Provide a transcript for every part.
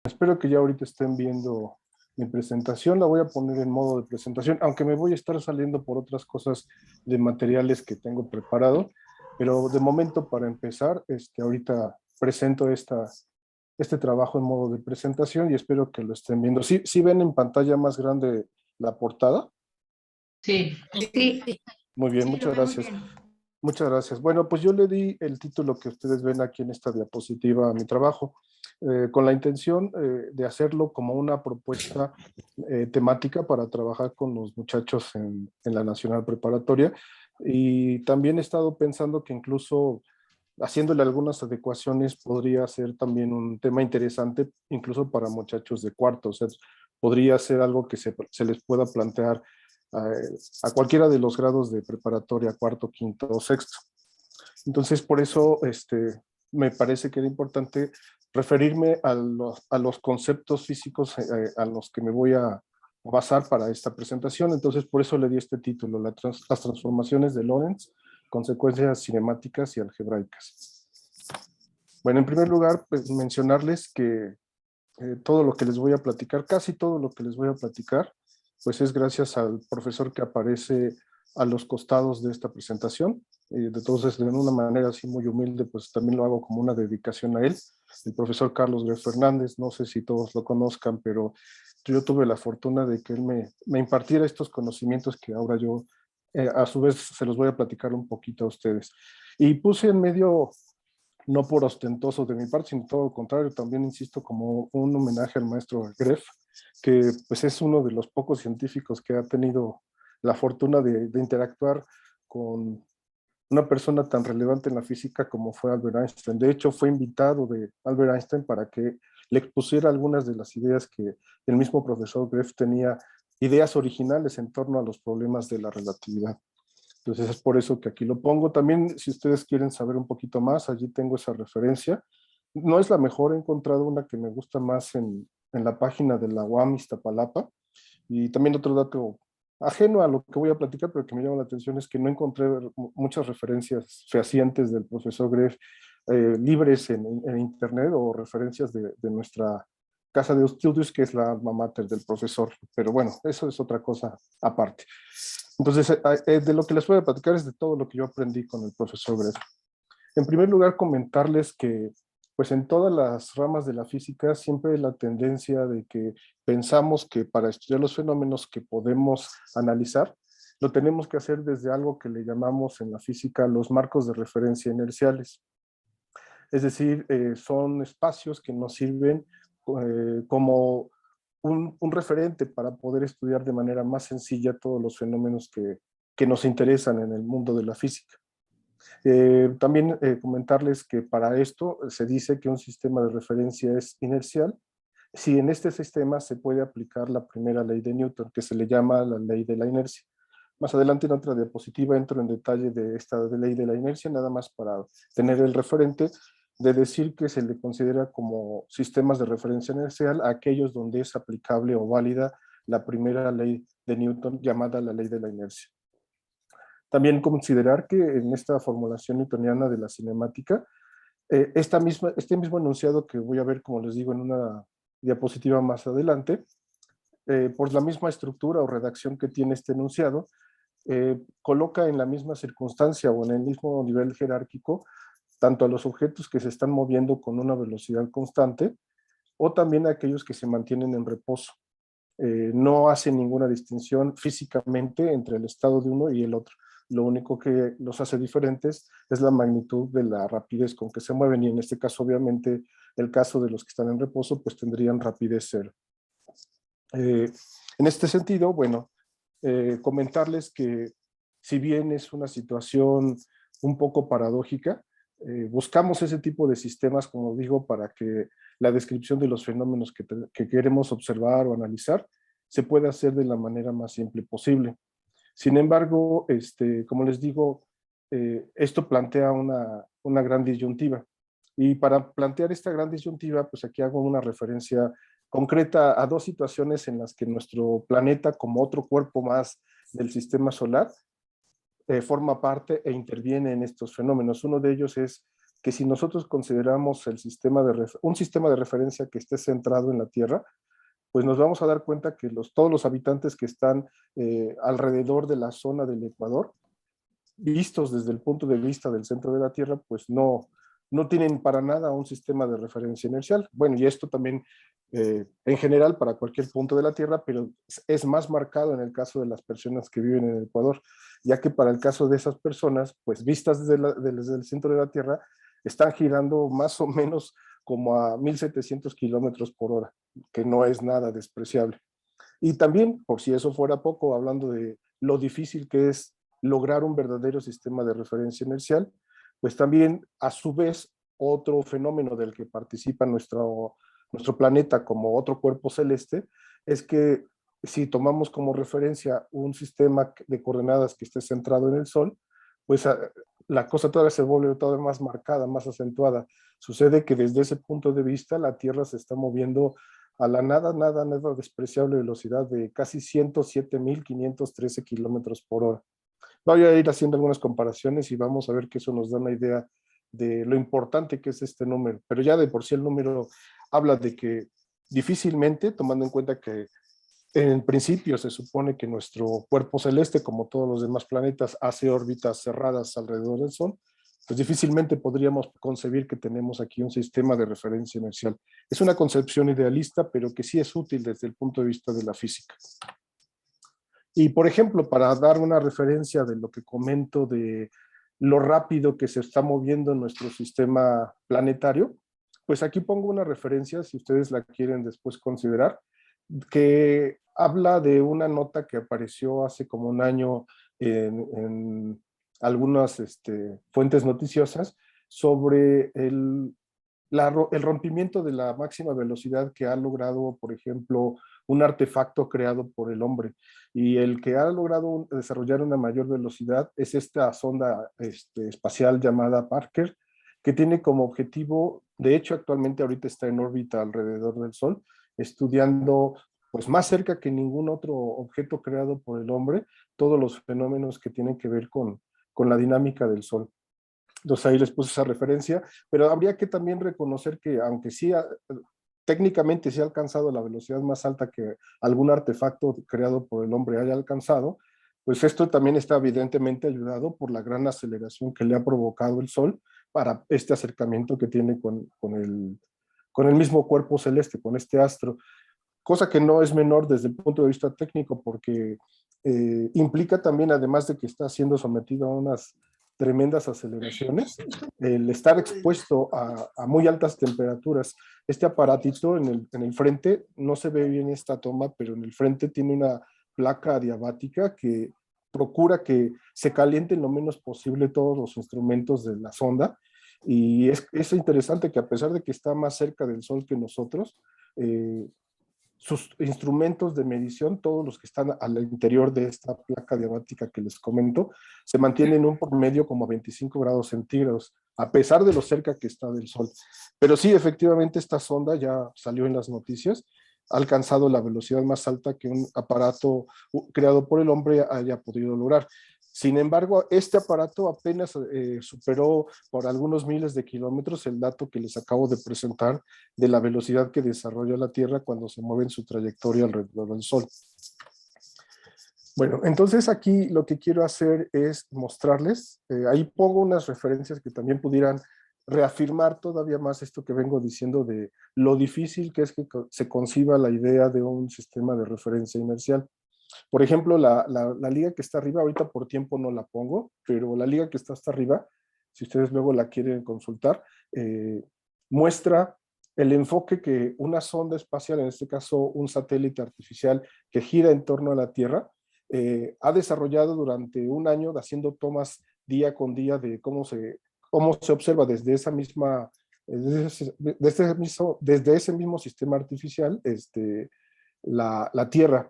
Espero que ya ahorita estén viendo mi presentación. La voy a poner en modo de presentación, aunque me voy a estar saliendo por otras cosas de materiales que tengo preparado. Pero de momento, para empezar, ahorita presento este trabajo en modo de presentación y espero que lo estén viendo. ¿Sí, sí ven en pantalla más grande la portada? Sí. Sí, Muy bien, sí, lo muchas vemos gracias. bien. Muchas gracias. Bueno, pues yo le di el título que ustedes ven aquí en esta diapositiva a mi trabajo, con la intención de hacerlo como una propuesta temática para trabajar con los muchachos en la Nacional Preparatoria. Y también he estado pensando que incluso haciéndole algunas adecuaciones podría ser también un tema interesante, incluso para muchachos de cuarto. O sea, podría ser algo que se les pueda plantear a cualquiera de los grados de preparatoria, cuarto, quinto o sexto. Entonces, por eso me parece que era importante referirme a los conceptos físicos a los que me voy a basar para esta presentación. Entonces, por eso le di este título, las transformaciones de Lorentz, consecuencias cinemáticas y algebraicas. Bueno, en primer lugar, pues mencionarles que todo lo que les voy a platicar, casi todo lo que les voy a platicar, pues es gracias al profesor que aparece a los costados de esta presentación. Entonces, de una manera así muy humilde, pues también lo hago como una dedicación a él, el profesor Carlos Greff Fernández. No sé si todos lo conozcan, pero yo tuve la fortuna de que él me impartiera estos conocimientos que ahora yo, a su vez, se los voy a platicar un poquito a ustedes. Y puse en medio, no por ostentoso de mi parte, sino todo lo contrario, también insisto como un homenaje al maestro Greff, que pues es uno de los pocos científicos que ha tenido la fortuna de interactuar con una persona tan relevante en la física como fue Albert Einstein. De hecho, fue invitado de Albert Einstein para que le expusiera algunas de las ideas que el mismo profesor Greff tenía, ideas originales en torno a los problemas de la relatividad. Entonces es por eso que aquí lo pongo. También, si ustedes quieren saber un poquito más, allí tengo esa referencia. No es la mejor, he encontrado una que me gusta más en la página de la UAM Iztapalapa. Y también otro dato ajeno a lo que voy a platicar, pero que me llama la atención, es que no encontré muchas referencias fehacientes del profesor Greff libres en Internet, o referencias de nuestra casa de estudios, que es la alma mater del profesor. Pero bueno, eso es otra cosa aparte. Entonces, de lo que les voy a platicar es de todo lo que yo aprendí con el profesor Greff. En primer lugar, comentarles que pues en todas las ramas de la física siempre hay la tendencia de que pensamos que para estudiar los fenómenos que podemos analizar, lo tenemos que hacer desde algo que le llamamos en la física los marcos de referencia inerciales. Es decir, son espacios que nos sirven como un referente para poder estudiar de manera más sencilla todos los fenómenos que nos interesan en el mundo de la física. También comentarles que para esto se dice que un sistema de referencia es inercial si en este sistema se puede aplicar la primera ley de Newton, que se le llama la ley de la inercia. Más adelante en otra diapositiva entro en detalle de esta ley de la inercia, nada más para tener el referente de decir que se le considera como sistemas de referencia inercial a aquellos donde es aplicable o válida la primera ley de Newton, llamada la ley de la inercia. También considerar que en esta formulación newtoniana de la cinemática, este mismo enunciado que voy a ver, como les digo, en una diapositiva más adelante, por la misma estructura o redacción que tiene este enunciado, coloca en la misma circunstancia o en el mismo nivel jerárquico tanto a los objetos que se están moviendo con una velocidad constante, o también a aquellos que se mantienen en reposo. No hace ninguna distinción físicamente entre el estado de uno y el otro. Lo único que los hace diferentes es la magnitud de la rapidez con que se mueven, y en este caso, obviamente, el caso de los que están en reposo, pues tendrían rapidez cero. En este sentido, bueno, comentarles que si bien es una situación un poco paradójica, buscamos ese tipo de sistemas, como digo, para que la descripción de los fenómenos que queremos observar o analizar se pueda hacer de la manera más simple posible. Sin embargo, como les digo, esto plantea una gran disyuntiva. Y para plantear esta gran disyuntiva, pues aquí hago una referencia concreta a dos situaciones en las que nuestro planeta, como otro cuerpo más del sistema solar, forma parte e interviene en estos fenómenos. Uno de ellos es que si nosotros consideramos un sistema de referencia que esté centrado en la Tierra, pues nos vamos a dar cuenta que todos los habitantes que están alrededor de la zona del Ecuador, vistos desde el punto de vista del centro de la Tierra, pues no tienen para nada un sistema de referencia inercial. Bueno, y esto también en general para cualquier punto de la Tierra, pero es más marcado en el caso de las personas que viven en el Ecuador, ya que para el caso de esas personas, pues vistas desde el centro de la Tierra, están girando más o menos como a 1.700 kilómetros por hora, que no es nada despreciable. Y también, por si eso fuera poco, hablando de lo difícil que es lograr un verdadero sistema de referencia inercial, pues también a su vez otro fenómeno del que participa nuestro planeta como otro cuerpo celeste es que si tomamos como referencia un sistema de coordenadas que esté centrado en el Sol, pues la cosa todavía se vuelve todavía más marcada, más acentuada. Sucede que desde ese punto de vista la Tierra se está moviendo a la nada despreciable velocidad de casi 107.513 kilómetros por hora. Voy a ir haciendo algunas comparaciones y vamos a ver que eso nos da una idea de lo importante que es este número. Pero ya de por sí el número habla de que difícilmente, tomando en cuenta que en principio se supone que nuestro cuerpo celeste, como todos los demás planetas, hace órbitas cerradas alrededor del Sol, pues difícilmente podríamos concebir que tenemos aquí un sistema de referencia inercial. Es una concepción idealista, pero que sí es útil desde el punto de vista de la física. Y por ejemplo, para dar una referencia de lo que comento de lo rápido que se está moviendo nuestro sistema planetario, pues aquí pongo una referencia, si ustedes la quieren después considerar, que habla de una nota que apareció hace como un año en algunas fuentes noticiosas sobre el rompimiento de la máxima velocidad que ha logrado, por ejemplo, un artefacto creado por el hombre. Y el que ha logrado desarrollar una mayor velocidad es esta sonda espacial llamada Parker, que tiene como objetivo, de hecho actualmente ahorita está en órbita alrededor del Sol, estudiando pues más cerca que ningún otro objeto creado por el hombre, todos los fenómenos que tienen que ver con la dinámica del Sol. Entonces ahí les puse esa referencia, pero habría que también reconocer que aunque sí, técnicamente sí ha alcanzado la velocidad más alta que algún artefacto creado por el hombre haya alcanzado, pues esto también está evidentemente ayudado por la gran aceleración que le ha provocado el Sol para este acercamiento que tiene con el mismo cuerpo celeste, con este astro, cosa que no es menor desde el punto de vista técnico, porque implica también, además de que está siendo sometido a unas tremendas aceleraciones, el estar expuesto a muy altas temperaturas. Este aparatito en el frente, no se ve bien esta toma, pero en el frente tiene una placa adiabática que procura que se calienten lo menos posible todos los instrumentos de la sonda, y es interesante que a pesar de que está más cerca del Sol que nosotros, sus instrumentos de medición, todos los que están al interior de esta placa diabática que les comento, se mantienen un promedio como a 25 grados centígrados, a pesar de lo cerca que está del Sol. Pero sí, efectivamente, esta sonda ya salió en las noticias, ha alcanzado la velocidad más alta que un aparato creado por el hombre haya podido lograr. Sin embargo, este aparato apenas superó por algunos miles de kilómetros el dato que les acabo de presentar de la velocidad que desarrolla la Tierra cuando se mueve en su trayectoria alrededor del Sol. Bueno, entonces aquí lo que quiero hacer es mostrarles, ahí pongo unas referencias que también pudieran reafirmar todavía más esto que vengo diciendo de lo difícil que es que se conciba la idea de un sistema de referencia inercial. Por ejemplo, la liga que está arriba, ahorita por tiempo no la pongo, pero la liga que está hasta arriba, si ustedes luego la quieren consultar, muestra el enfoque que una sonda espacial, en este caso un satélite artificial que gira en torno a la Tierra, ha desarrollado durante un año haciendo tomas día con día de cómo se observa desde esa misma, desde ese mismo sistema artificial la Tierra.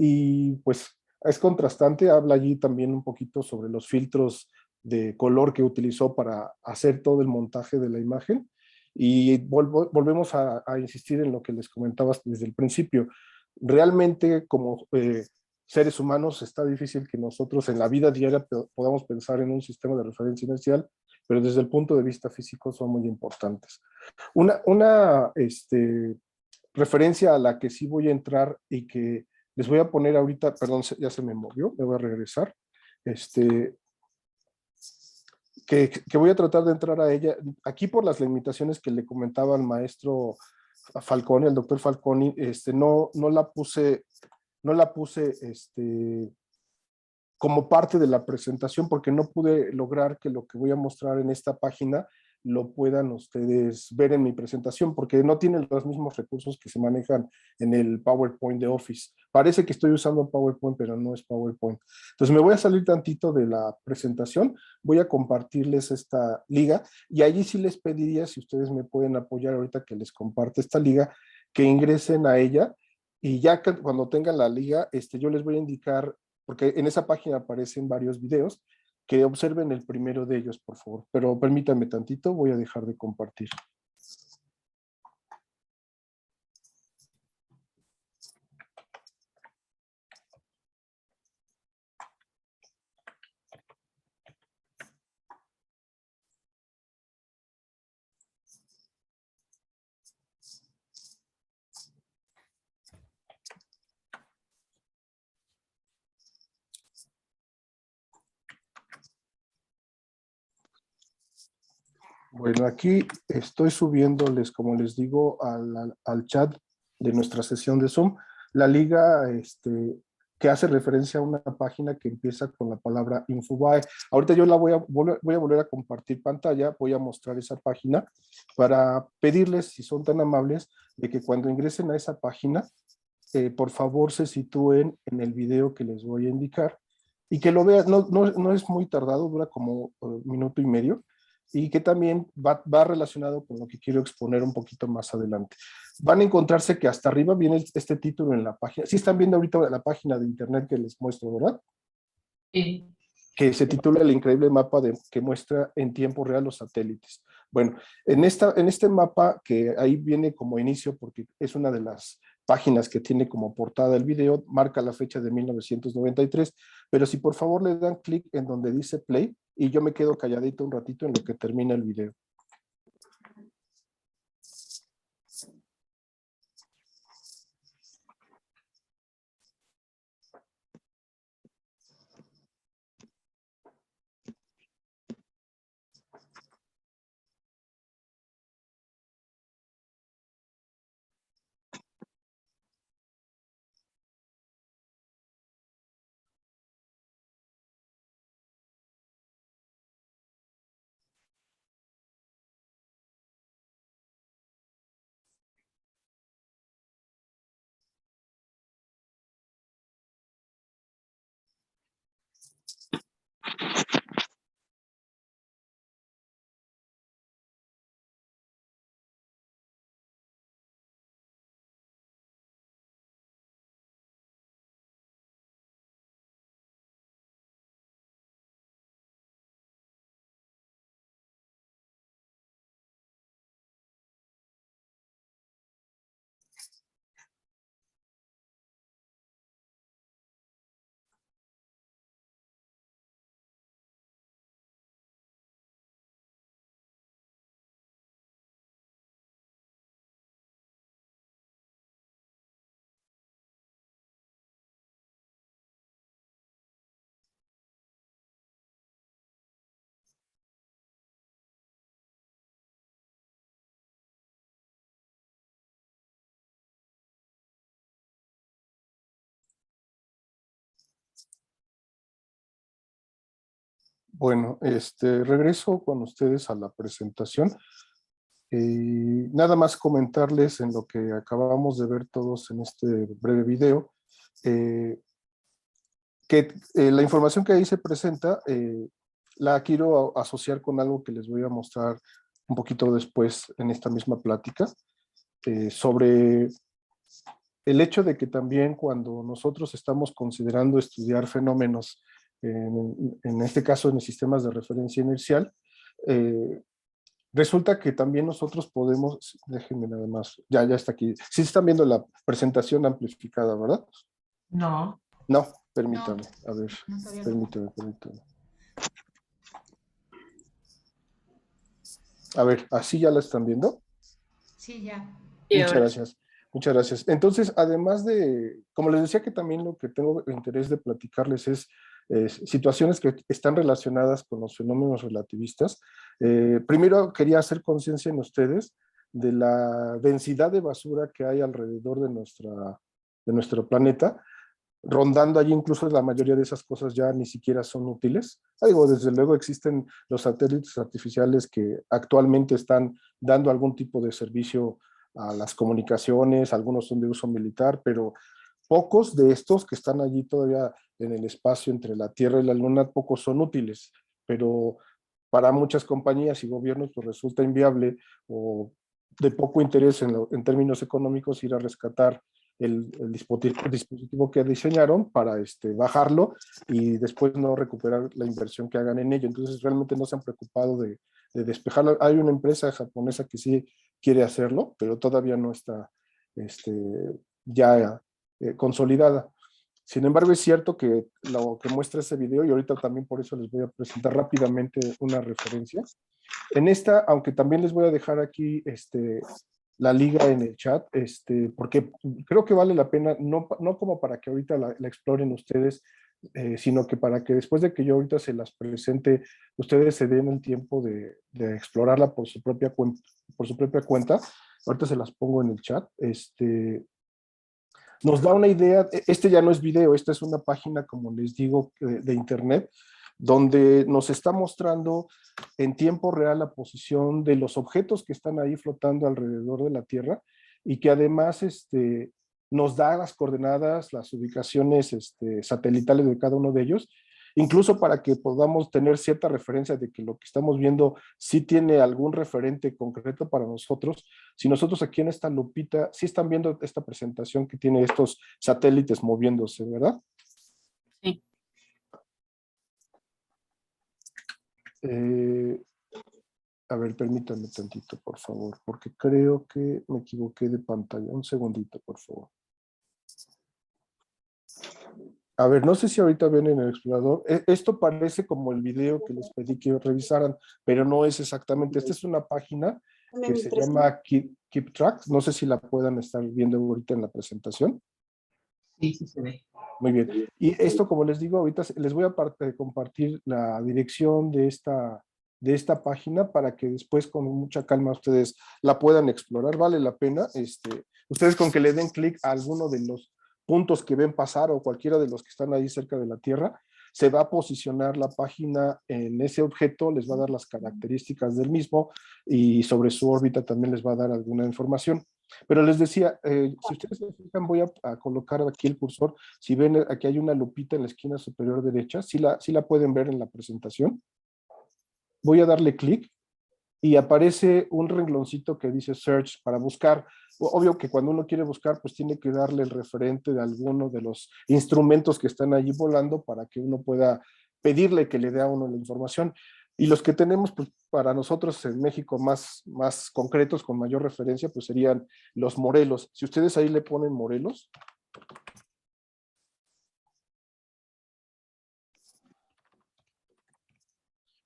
Y pues es contrastante, habla allí también un poquito sobre los filtros de color que utilizó para hacer todo el montaje de la imagen. Y volvemos a insistir en lo que les comentaba desde el principio. Realmente como seres humanos está difícil que nosotros en la vida diaria podamos pensar en un sistema de referencia inercial, pero desde el punto de vista físico son muy importantes. Una referencia a la que sí voy a entrar y que les voy a poner ahorita, perdón, ya se me movió, me voy a regresar, que voy a tratar de entrar a ella, aquí por las limitaciones que le comentaba al maestro Falconi, al doctor Falconi, no la puse como parte de la presentación porque no pude lograr que lo que voy a mostrar en esta página lo puedan ustedes ver en mi presentación porque no tienen los mismos recursos que se manejan en el PowerPoint de Office. Parece que estoy usando un PowerPoint, pero no es PowerPoint. Entonces me voy a salir tantito de la presentación, voy a compartirles esta liga y allí sí les pediría, si ustedes me pueden apoyar ahorita que les comparte esta liga, que ingresen a ella y ya que cuando tengan la liga, yo les voy a indicar, porque en esa página aparecen varios videos, que observen el primero de ellos, por favor. Pero permítanme tantito, voy a dejar de compartir. Bueno, aquí estoy subiéndoles, como les digo, al chat de nuestra sesión de Zoom, la liga que hace referencia a una página que empieza con la palabra Infobae. Ahorita yo voy a volver a compartir pantalla, voy a mostrar esa página para pedirles, si son tan amables, de que cuando ingresen a esa página, por favor se sitúen en el video que les voy a indicar y que lo vean, no es muy tardado, dura como minuto y medio, y que también va relacionado con lo que quiero exponer un poquito más adelante. Van a encontrarse que hasta arriba viene este título en la página. Sí están viendo ahorita la página de internet que les muestro, ¿verdad? Sí. Que se titula El increíble mapa que muestra en tiempo real los satélites. Bueno, en este mapa, que ahí viene como inicio, porque es una de las páginas que tiene como portada el video, marca la fecha de 1993, pero si por favor le dan clic en donde dice play, y yo me quedo calladito un ratito en lo que termina el video. Bueno, regreso con ustedes a la presentación. Nada más comentarles en lo que acabamos de ver todos en este breve video, que la información que ahí se presenta la quiero asociar con algo que les voy a mostrar un poquito después en esta misma plática, sobre el hecho de que también cuando nosotros estamos considerando estudiar fenómenos, en este caso en sistemas de referencia inercial, resulta que también nosotros podemos, déjenme nada más, ya está aquí, sí están viendo la presentación amplificada, ¿verdad? No. No, permítame, No, a ver, no sabía. permítame. A ver, ¿así ya la están viendo? Sí, ya. Y Muchas ahora, gracias. Muchas gracias. Entonces, además de, como les decía que también lo que tengo interés de platicarles es situaciones que están relacionadas con los fenómenos relativistas. Primero quería hacer conciencia en ustedes de la densidad de basura que hay alrededor de nuestro planeta, rondando allí. Incluso la mayoría de esas cosas ya ni siquiera son útiles. Digo, desde luego existen los satélites artificiales que actualmente están dando algún tipo de servicio a las comunicaciones, algunos son de uso militar, pero pocos de estos que están allí todavía en el espacio entre la Tierra y la Luna, pocos son útiles, pero para muchas compañías y gobiernos pues resulta inviable o de poco interés en términos económicos ir a rescatar el dispositivo que diseñaron para bajarlo y después no recuperar la inversión que hagan en ello. Entonces realmente no se han preocupado de despejarlo. Hay una empresa japonesa que sí quiere hacerlo, pero todavía no está este, ya consolidada. Sin embargo, es cierto que lo que muestra ese video, y ahorita también por eso les voy a presentar rápidamente una referencia. En esta, aunque también les voy a dejar aquí la liga en el chat, porque creo que vale la pena, no como para que ahorita la exploren ustedes, sino que para que después de que yo ahorita se las presente, ustedes se den el tiempo de explorarla por su propia cuenta. Ahorita se las pongo en el chat. Nos da una idea. Ya no es video, esta es una página, como les digo, de internet, donde nos está mostrando en tiempo real la posición de los objetos que están ahí flotando alrededor de la Tierra y que además nos da las coordenadas, las ubicaciones satelitales de cada uno de ellos, incluso para que podamos tener cierta referencia de que lo que estamos viendo sí tiene algún referente concreto para nosotros. Si nosotros aquí en esta lupita, sí están viendo esta presentación que tiene estos satélites moviéndose, ¿verdad? sí. Eh, a ver, permítanme tantito, por favor, porque creo que me equivoqué de pantalla. Un segundito, por favor. A ver, no sé si ahorita ven en el explorador. Esto parece como el video que les pedí que revisaran, pero no es exactamente. Esta es una página que se llama Keep Track. No sé si la puedan estar viendo ahorita en la presentación. Sí, sí se ve. Muy bien. Y esto, como les digo, ahorita les voy a compartir la dirección de esta página para que después con mucha calma ustedes la puedan explorar. Vale la pena. Ustedes con que le den clic a alguno de los puntos que ven pasar o cualquiera de los que están ahí cerca de la Tierra, se va a posicionar la página en ese objeto, les va a dar las características del mismo y sobre su órbita también les va a dar alguna información. Pero les decía, si ustedes se fijan, voy a colocar aquí el cursor. Si ven, aquí hay una lupita en la esquina superior derecha, sí la pueden ver en la presentación. Voy a darle clic y aparece un rengloncito que dice Search para buscar. Obvio que cuando uno quiere buscar, pues tiene que darle el referente de alguno de los instrumentos que están allí volando para que uno pueda pedirle que le dé a uno la información. Y los que tenemos, pues para nosotros en México más concretos, con mayor referencia, pues serían los Morelos. Si ustedes ahí le ponen Morelos,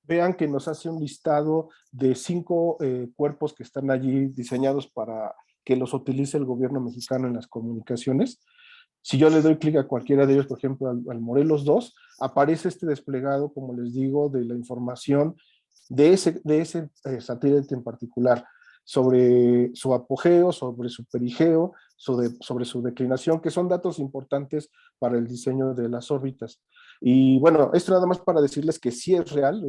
vean que nos hace un listado de 5 cuerpos que están allí diseñados para que los utilice el gobierno mexicano en las comunicaciones. Si yo le doy clic a cualquiera de ellos, por ejemplo, al Morelos 2, aparece este desplegado, como les digo, de la información de ese satélite en particular, sobre su apogeo, sobre su perigeo, sobre su declinación, que son datos importantes para el diseño de las órbitas. Y bueno, esto nada más para decirles que sí es real,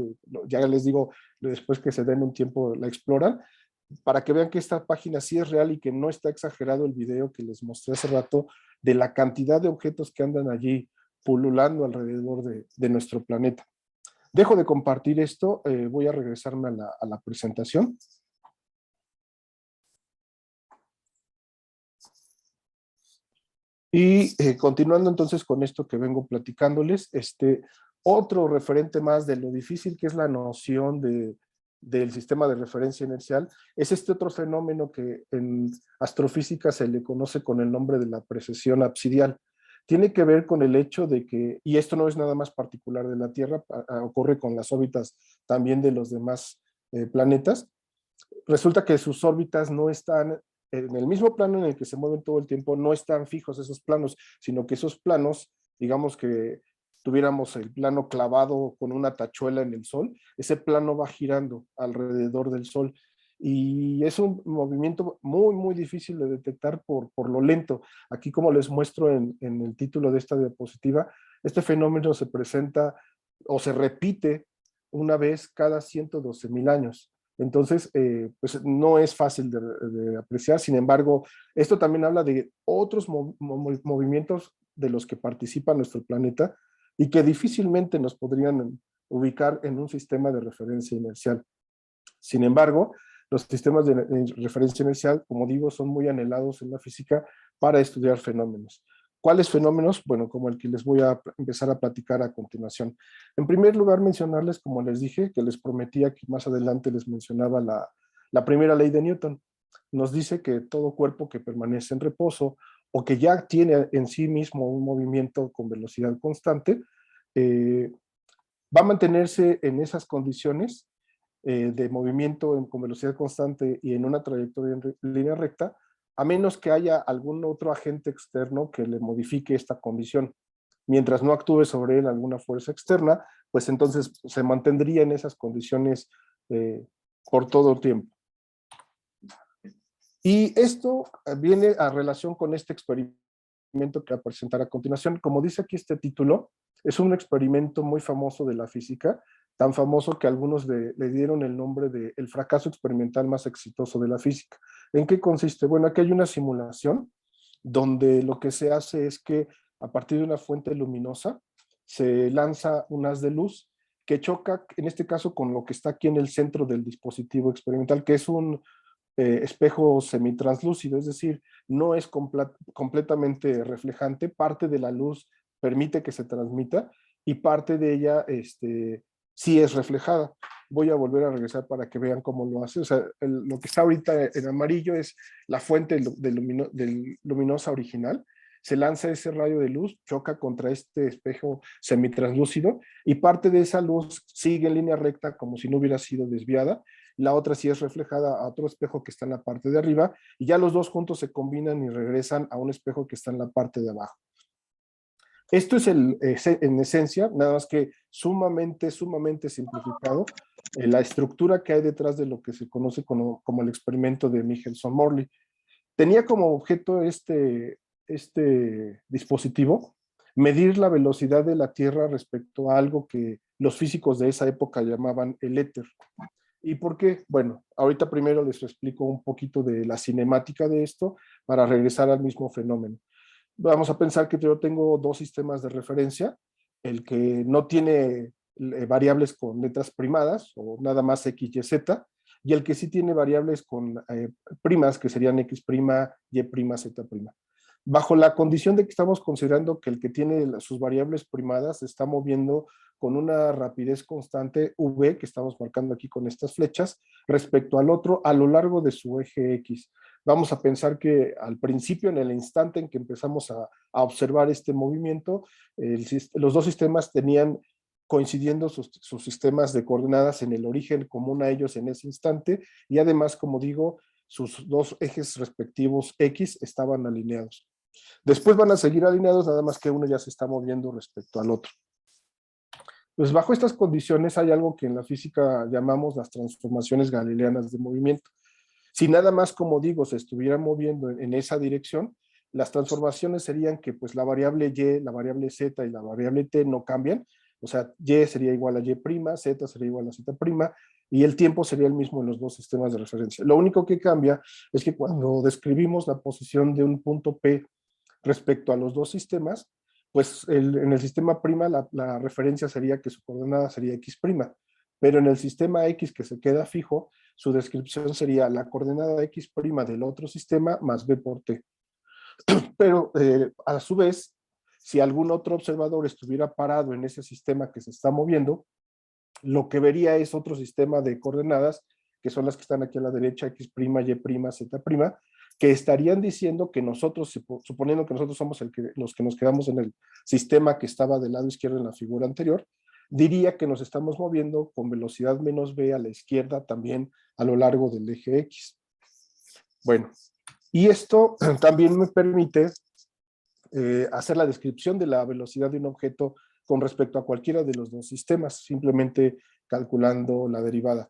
ya les digo, después que se den un tiempo la exploran, para que vean que esta página sí es real y que no está exagerado el video que les mostré hace rato de la cantidad de objetos que andan allí pululando alrededor de nuestro planeta. Dejo de compartir esto, voy a regresarme a la presentación. Y continuando entonces con esto que vengo platicándoles, otro referente más de lo difícil que es la noción del sistema de referencia inercial, es este otro fenómeno que en astrofísica se le conoce con el nombre de la precesión absidial. Tiene que ver con el hecho de que, y esto no es nada más particular de la Tierra, ocurre con las órbitas también de los demás planetas, resulta que sus órbitas no están en el mismo plano en el que se mueven todo el tiempo, no están fijos esos planos, sino que esos planos, digamos que tuviéramos el plano clavado con una tachuela en el Sol, ese plano va girando alrededor del Sol. Y es un movimiento muy difícil de detectar por lo lento. Aquí, como les muestro en el título de esta diapositiva, este fenómeno se presenta o se repite una vez cada 112,000 años. Entonces, pues no es fácil de apreciar. Sin embargo, esto también habla de otros movimientos de los que participa nuestro planeta y que difícilmente nos podrían ubicar en un sistema de referencia inercial. Sin embargo, los sistemas de referencia inercial, como digo, son muy anhelados en la física para estudiar fenómenos. ¿Cuáles fenómenos? Bueno, como el que les voy a empezar a platicar a continuación. En primer lugar, mencionarles, como les dije, que les prometía que más adelante les mencionaba la primera ley de Newton. Nos dice que todo cuerpo que permanece en reposo o que ya tiene en sí mismo un movimiento con velocidad constante, va a mantenerse en esas condiciones de movimiento con velocidad constante y en una trayectoria en línea recta, a menos que haya algún otro agente externo que le modifique esta condición. Mientras no actúe sobre él alguna fuerza externa, pues entonces se mantendría en esas condiciones por todo el tiempo. Y esto viene a relación con este experimento que voy a presentar a continuación. Como dice aquí este título, es un experimento muy famoso de la física, tan famoso que algunos le dieron el nombre de el fracaso experimental más exitoso de la física. ¿En qué consiste? Bueno, aquí hay una simulación donde lo que se hace es que a partir de una fuente luminosa se lanza un haz de luz que choca, en este caso, con lo que está aquí en el centro del dispositivo experimental, que es un espejo semitranslúcido, es decir, no es completamente reflejante, parte de la luz permite que se transmita y parte de ella sí es reflejada. Voy a volver a regresar para que vean cómo lo hace. O sea, lo que está ahorita en amarillo es la fuente del luminosa original. Se lanza ese rayo de luz, choca contra este espejo semitranslúcido y parte de esa luz sigue en línea recta como si no hubiera sido desviada. La otra sí es reflejada a otro espejo que está en la parte de arriba y ya los dos juntos se combinan y regresan a un espejo que está en la parte de abajo. Esto es en esencia, nada más que sumamente simplificado, la estructura que hay detrás de lo que se conoce como el experimento de Michelson-Morley. Tenía como objeto este dispositivo medir la velocidad de la Tierra respecto a algo que los físicos de esa época llamaban el éter. ¿Y por qué? Bueno, ahorita primero les explico un poquito de la cinemática de esto para regresar al mismo fenómeno. Vamos a pensar que yo tengo dos sistemas de referencia, el que no tiene variables con letras primadas o nada más X, Y, Z, y el que sí tiene variables con primas, que serían X', Y', Z'. Bajo la condición de que estamos considerando que el que tiene sus variables primadas se está moviendo con una rapidez constante v, que estamos marcando aquí con estas flechas, respecto al otro a lo largo de su eje X. Vamos a pensar que al principio, en el instante en que empezamos a observar este movimiento, los dos sistemas tenían coincidiendo sus sistemas de coordenadas en el origen común a ellos en ese instante, y además, como digo, sus dos ejes respectivos X estaban alineados. Después van a seguir alineados, nada más que uno ya se está moviendo respecto al otro. Pues bajo estas condiciones hay algo que en la física llamamos las transformaciones galileanas de movimiento. Si nada más, como digo, se estuviera moviendo en esa dirección, las transformaciones serían que pues la variable Y, la variable Z y la variable T no cambian. O sea, Y sería igual a Y', Z sería igual a Z', y el tiempo sería el mismo en los dos sistemas de referencia. Lo único que cambia es que cuando describimos la posición de un punto P respecto a los dos sistemas, pues en el sistema prima la referencia sería que su coordenada sería X', pero en el sistema X que se queda fijo, su descripción sería la coordenada X' del otro sistema más B por T. Pero a su vez, si algún otro observador estuviera parado en ese sistema que se está moviendo, lo que vería es otro sistema de coordenadas, que son las que están aquí a la derecha, X', Y', Z', que estarían diciendo que nosotros, suponiendo que nosotros somos los que nos quedamos en el sistema que estaba del lado izquierdo en la figura anterior, diría que nos estamos moviendo con velocidad menos v a la izquierda también a lo largo del eje X. Bueno, y esto también me permite hacer la descripción de la velocidad de un objeto con respecto a cualquiera de los dos sistemas, simplemente calculando la derivada.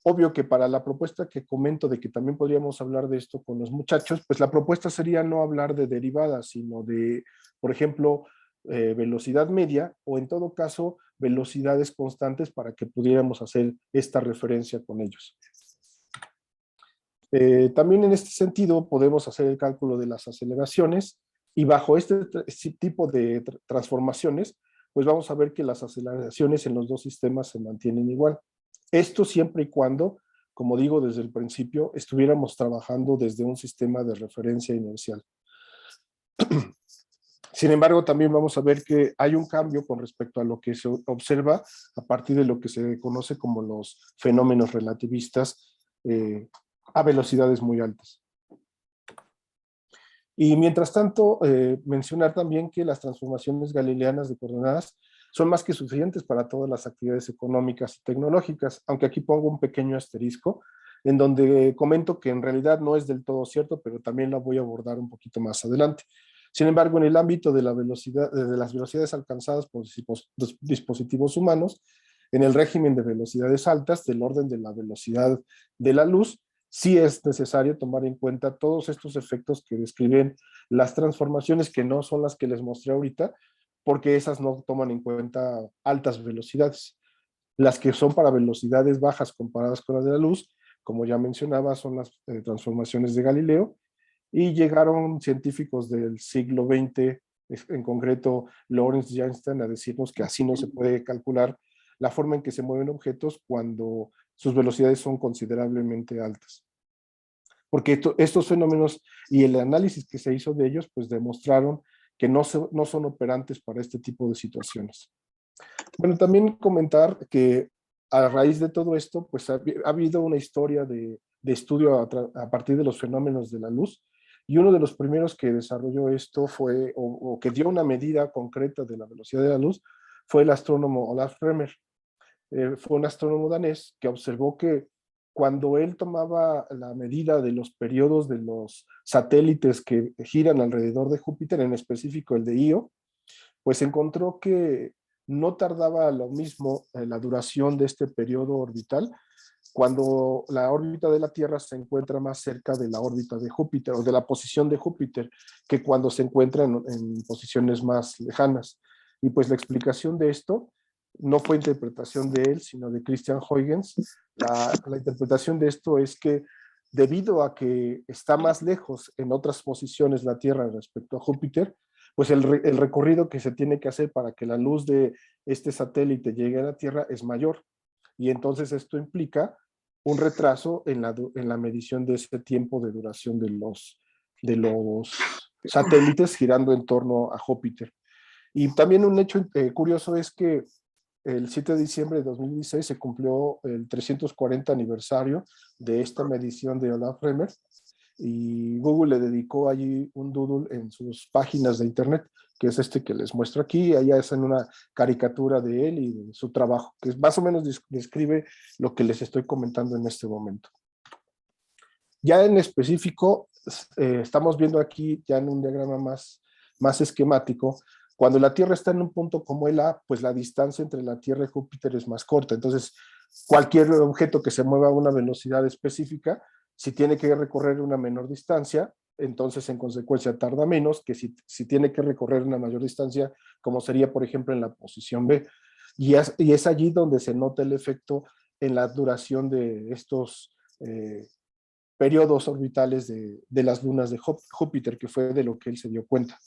Obvio que para la propuesta que comento de que también podríamos hablar de esto con los muchachos, pues la propuesta sería no hablar de derivadas, sino de, por ejemplo, velocidad media o en todo caso velocidades constantes para que pudiéramos hacer esta referencia con ellos. También en este sentido podemos hacer el cálculo de las aceleraciones y bajo este tipo de transformaciones, pues vamos a ver que las aceleraciones en los dos sistemas se mantienen igual. Esto siempre y cuando, como digo desde el principio, estuviéramos trabajando desde un sistema de referencia inercial. Sin embargo, también vamos a ver que hay un cambio con respecto a lo que se observa a partir de lo que se conoce como los fenómenos relativistas a velocidades muy altas. Y mientras tanto, mencionar también que las transformaciones galileanas de coordenadas son más que suficientes para todas las actividades económicas y tecnológicas, aunque aquí pongo un pequeño asterisco, en donde comento que en realidad no es del todo cierto, pero también la voy a abordar un poquito más adelante. Sin embargo, en el ámbito de la velocidad, de las velocidades alcanzadas por dispositivos humanos, en el régimen de velocidades altas, del orden de la velocidad de la luz, sí es necesario tomar en cuenta todos estos efectos que describen las transformaciones que no son las que les mostré ahorita, porque esas no toman en cuenta altas velocidades. Las que son para velocidades bajas comparadas con las de la luz, como ya mencionaba, son las transformaciones de Galileo, y llegaron científicos del siglo XX, en concreto Lorentz y Einstein, a decirnos que así no se puede calcular la forma en que se mueven objetos cuando sus velocidades son considerablemente altas. Porque estos fenómenos y el análisis que se hizo de ellos, pues demostraron que no son operantes para este tipo de situaciones. Bueno, también comentar que a raíz de todo esto, pues ha habido una historia de estudio a partir de los fenómenos de la luz, y uno de los primeros que desarrolló esto fue, o que dio una medida concreta de la velocidad de la luz, fue el astrónomo Olaf Rømer. Fue un astrónomo danés que observó que cuando él tomaba la medida de los periodos de los satélites que giran alrededor de Júpiter, en específico el de Io, pues encontró que no tardaba lo mismo la duración de este periodo orbital cuando la órbita de la Tierra se encuentra más cerca de la órbita de Júpiter o de la posición de Júpiter que cuando se encuentra en posiciones más lejanas. Y pues la explicación de esto no fue interpretación de él, sino de Christian Huygens. La interpretación de esto es que debido a que está más lejos en otras posiciones la Tierra respecto a Júpiter, pues el recorrido que se tiene que hacer para que la luz de este satélite llegue a la Tierra es mayor. Y entonces esto implica un retraso en la medición de ese tiempo de duración de los satélites girando en torno a Júpiter. Y también un hecho curioso es que el 7 de diciembre de 2016 se cumplió el 340 aniversario de esta medición de Olaf Rømer, y Google le dedicó allí un doodle en sus páginas de internet, que es este que les muestro aquí. Allá hacen una caricatura de él y de su trabajo, que más o menos describe lo que les estoy comentando en este momento. Ya en específico, estamos viendo aquí ya en un diagrama más esquemático, cuando la Tierra está en un punto como el A, pues la distancia entre la Tierra y Júpiter es más corta. Entonces, cualquier objeto que se mueva a una velocidad específica, si tiene que recorrer una menor distancia, entonces en consecuencia tarda menos que si tiene que recorrer una mayor distancia, como sería por ejemplo en la posición B. Y es allí donde se nota el efecto en la duración de estos periodos orbitales de las lunas de Júpiter, que fue de lo que él se dio cuenta.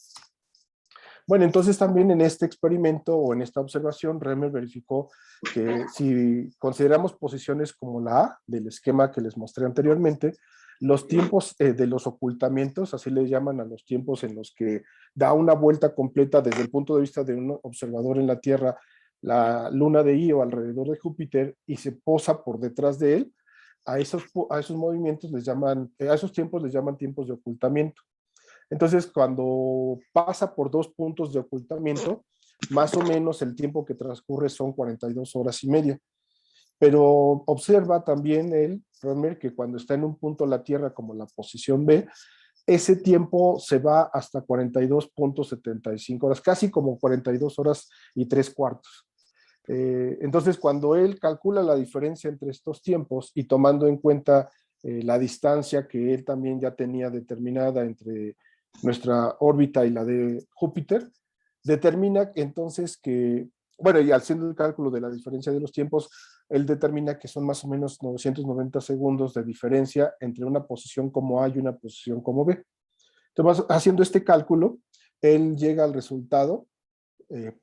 Bueno, entonces también en este experimento o en esta observación, Rømer verificó que si consideramos posiciones como la A del esquema que les mostré anteriormente, los tiempos de los ocultamientos, así le llaman a los tiempos en los que da una vuelta completa desde el punto de vista de un observador en la Tierra, la luna de Io alrededor de Júpiter y se posa por detrás de él, a esos movimientos les llaman, a esos tiempos les llaman tiempos de ocultamiento. Entonces, cuando pasa por dos puntos de ocultamiento, más o menos el tiempo que transcurre son 42 horas y media. Pero observa también el Romer que cuando está en un punto la Tierra como la posición B, ese tiempo se va hasta 42.75 horas, casi como 42 horas y 3/4. Entonces, cuando él calcula la diferencia entre estos tiempos y tomando en cuenta la distancia que él también ya tenía determinada entre nuestra órbita y la de Júpiter, determina entonces que, bueno, y haciendo el cálculo de la diferencia de los tiempos, él determina que son más o menos 990 segundos de diferencia entre una posición como A y una posición como B. Entonces, haciendo este cálculo, él llega al resultado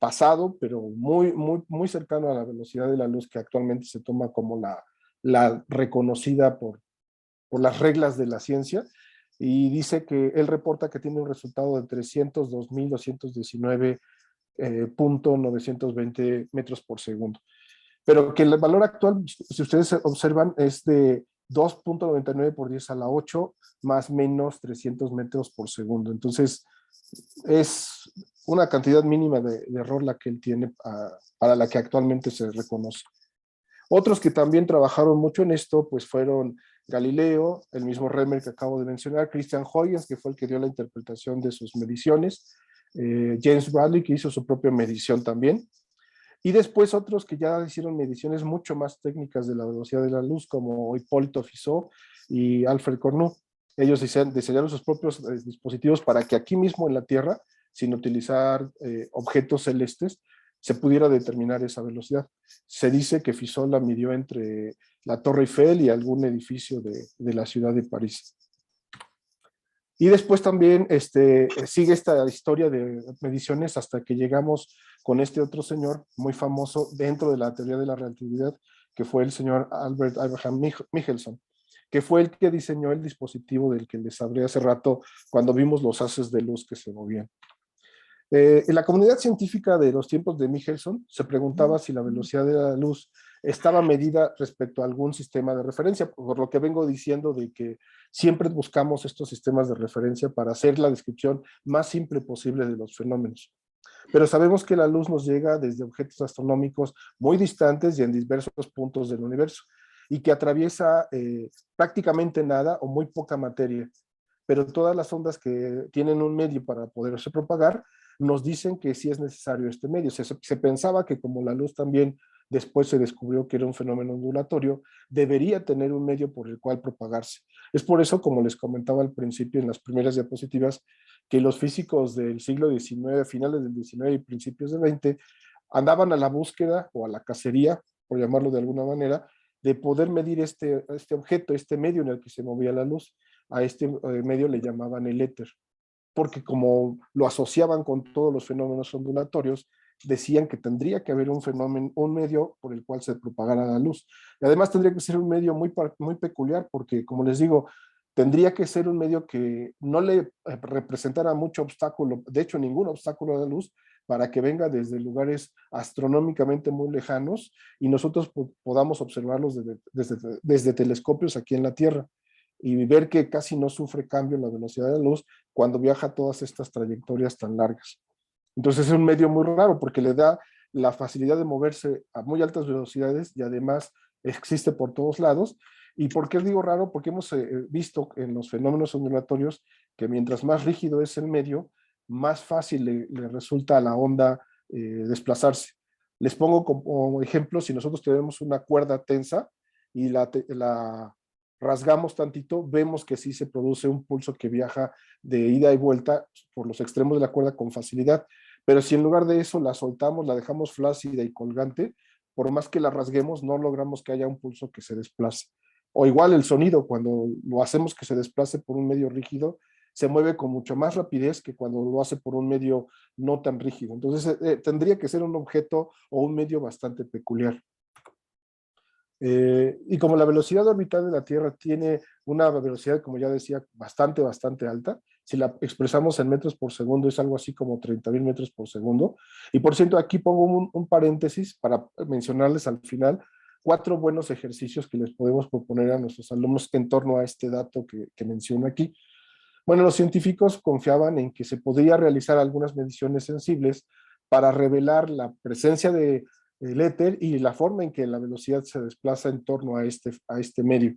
pasado, pero muy cercano a la velocidad de la luz que actualmente se toma como la reconocida por las reglas de la ciencia, y dice que él reporta que tiene un resultado de 302.219.920 metros por segundo, pero que el valor actual, si ustedes observan, es de 2.99 por 10 a la 8 más menos 300 metros por segundo. Entonces, es una cantidad mínima de error la que él tiene para la que actualmente se reconoce. Otros que también trabajaron mucho en esto, pues fueron Galileo, el mismo Remer que acabo de mencionar, Christian Huygens, que fue el que dio la interpretación de sus mediciones, James Bradley, que hizo su propia medición también, y después otros que ya hicieron mediciones mucho más técnicas de la velocidad de la luz, como Hipólito Fizeau y Alfred Cornu. Ellos diseñaron sus propios dispositivos para que aquí mismo en la Tierra, sin utilizar objetos celestes, se pudiera determinar esa velocidad. Se dice que Fizeau la midió entre la Torre Eiffel y algún edificio de la ciudad de París. Y después también sigue esta historia de mediciones hasta que llegamos con este otro señor muy famoso dentro de la teoría de la relatividad, que fue el señor Albert Abraham Michelson, que fue el que diseñó el dispositivo del que les hablé hace rato cuando vimos los haces de luz que se movían. En la comunidad científica de los tiempos de Michelson se preguntaba si la velocidad de la luz estaba medida respecto a algún sistema de referencia, por lo que vengo diciendo de que siempre buscamos estos sistemas de referencia para hacer la descripción más simple posible de los fenómenos. Pero sabemos que la luz nos llega desde objetos astronómicos muy distantes y en diversos puntos del universo, y que atraviesa prácticamente nada o muy poca materia. Pero todas las ondas que tienen un medio para poderse propagar nos dicen que sí es necesario este medio. Se pensaba que como la luz también después se descubrió que era un fenómeno ondulatorio, debería tener un medio por el cual propagarse. Es por eso, como les comentaba al principio en las primeras diapositivas, que los físicos del siglo XIX, finales del XIX y principios del XX, andaban a la búsqueda o a la cacería, por llamarlo de alguna manera, de poder medir este objeto, este medio en el que se movía la luz. A este medio le llamaban el éter, porque como lo asociaban con todos los fenómenos ondulatorios, decían que tendría que haber un fenómeno, un medio por el cual se propagara la luz. Y además tendría que ser un medio muy peculiar, porque como les digo, tendría que ser un medio que no le representara mucho obstáculo, de hecho ningún obstáculo a la luz, para que venga desde lugares astronómicamente muy lejanos y nosotros podamos observarlos desde telescopios aquí en la Tierra y ver que casi no sufre cambio en la velocidad de la luz cuando viaja todas estas trayectorias tan largas. Entonces es un medio muy raro porque le da la facilidad de moverse a muy altas velocidades y además existe por todos lados. ¿Y por qué digo raro? Porque hemos visto en los fenómenos ondulatorios que mientras más rígido es el medio, más fácil le resulta a la onda desplazarse. Les pongo como ejemplo, si nosotros tenemos una cuerda tensa y la rasgamos tantito, vemos que sí se produce un pulso que viaja de ida y vuelta por los extremos de la cuerda con facilidad, pero si en lugar de eso la soltamos, la dejamos flácida y colgante, por más que la rasguemos, no logramos que haya un pulso que se desplace. O igual el sonido, cuando lo hacemos que se desplace por un medio rígido, se mueve con mucho más rapidez que cuando lo hace por un medio no tan rígido. Entonces, tendría que ser un objeto o un medio bastante peculiar. Y como la velocidad orbital de la Tierra tiene una velocidad, como ya decía, bastante alta, si la expresamos en metros por segundo es algo así como 30,000 metros por segundo. Y por cierto, aquí pongo un paréntesis para mencionarles al final 4 buenos ejercicios que les podemos proponer a nuestros alumnos en torno a este dato que menciono aquí. Bueno, los científicos confiaban en que se podría realizar algunas mediciones sensibles para revelar la presencia del éter y la forma en que la velocidad se desplaza en torno a este medio.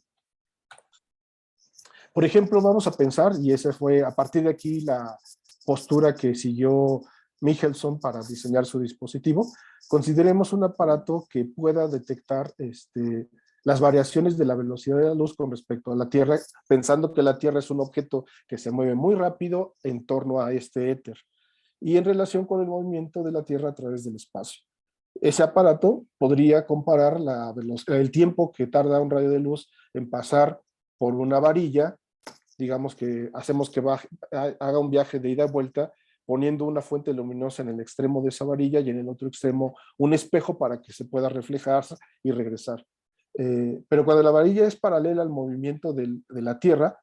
Por ejemplo, vamos a pensar, y esa fue a partir de aquí la postura que siguió Michelson para diseñar su dispositivo, consideremos un aparato que pueda detectar las variaciones de la velocidad de la luz con respecto a la Tierra, pensando que la Tierra es un objeto que se mueve muy rápido en torno a este éter y en relación con el movimiento de la Tierra a través del espacio. Ese aparato podría comparar el tiempo que tarda un rayo de luz en pasar por una varilla, digamos que hacemos que haga un viaje de ida y vuelta, poniendo una fuente luminosa en el extremo de esa varilla y en el otro extremo un espejo para que se pueda reflejar y regresar. Pero cuando la varilla es paralela al movimiento de la Tierra,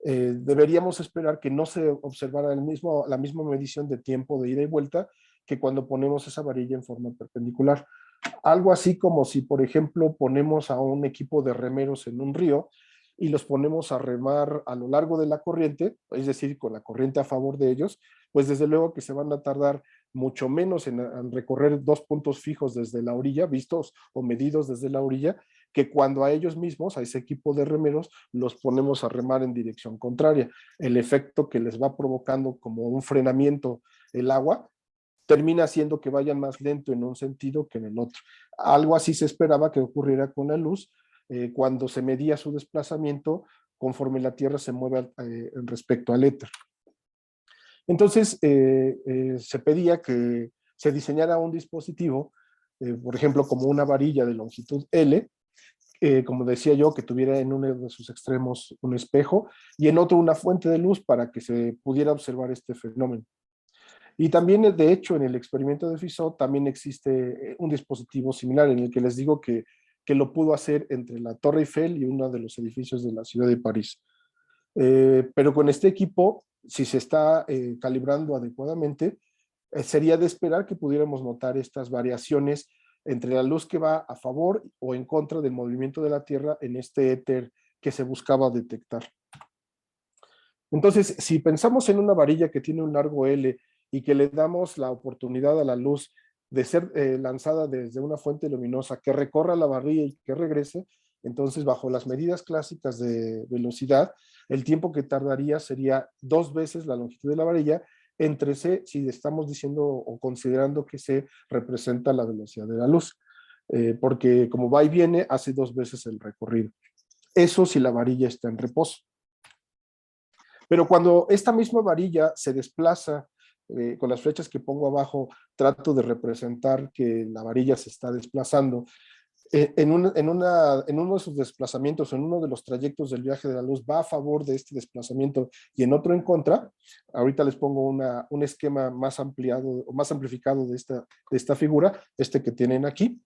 deberíamos esperar que no se observara la misma medición de tiempo de ida y vuelta que cuando ponemos esa varilla en forma perpendicular. Algo así como si, por ejemplo, ponemos a un equipo de remeros en un río y los ponemos a remar a lo largo de la corriente, es decir, con la corriente a favor de ellos, pues desde luego que se van a tardar mucho menos en recorrer 2 puntos fijos desde la orilla, vistos o medidos desde la orilla, que cuando a ellos mismos, a ese equipo de remeros, los ponemos a remar en dirección contraria. El efecto que les va provocando como un frenamiento el agua, termina haciendo que vayan más lento en un sentido que en el otro. Algo así se esperaba que ocurriera con la luz cuando se medía su desplazamiento conforme la Tierra se mueve respecto al éter. Entonces, se pedía que se diseñara un dispositivo, por ejemplo, como una varilla de longitud L, como decía yo, que tuviera en uno de sus extremos un espejo y en otro una fuente de luz para que se pudiera observar este fenómeno. Y también, de hecho, en el experimento de Fizeau también existe un dispositivo similar en el que les digo que lo pudo hacer entre la Torre Eiffel y uno de los edificios de la ciudad de París. Pero con este equipo, si se está calibrando adecuadamente, sería de esperar que pudiéramos notar estas variaciones entre la luz que va a favor o en contra del movimiento de la Tierra en este éter que se buscaba detectar. Entonces, si pensamos en una varilla que tiene un largo L y que le damos la oportunidad a la luz de ser lanzada desde una fuente luminosa que recorra la varilla y que regrese, entonces bajo las medidas clásicas de velocidad, el tiempo que tardaría sería 2 veces la longitud de la varilla entre C, si estamos diciendo o considerando que C representa la velocidad de la luz, porque como va y viene, hace 2 veces el recorrido. Eso si la varilla está en reposo. Pero cuando esta misma varilla se desplaza, con las flechas que pongo abajo, trato de representar que la varilla se está desplazando. En uno de sus desplazamientos, en uno de los trayectos del viaje de la luz, va a favor de este desplazamiento y en otro en contra. Ahorita les pongo un esquema más ampliado o más amplificado de esta figura, que tienen aquí.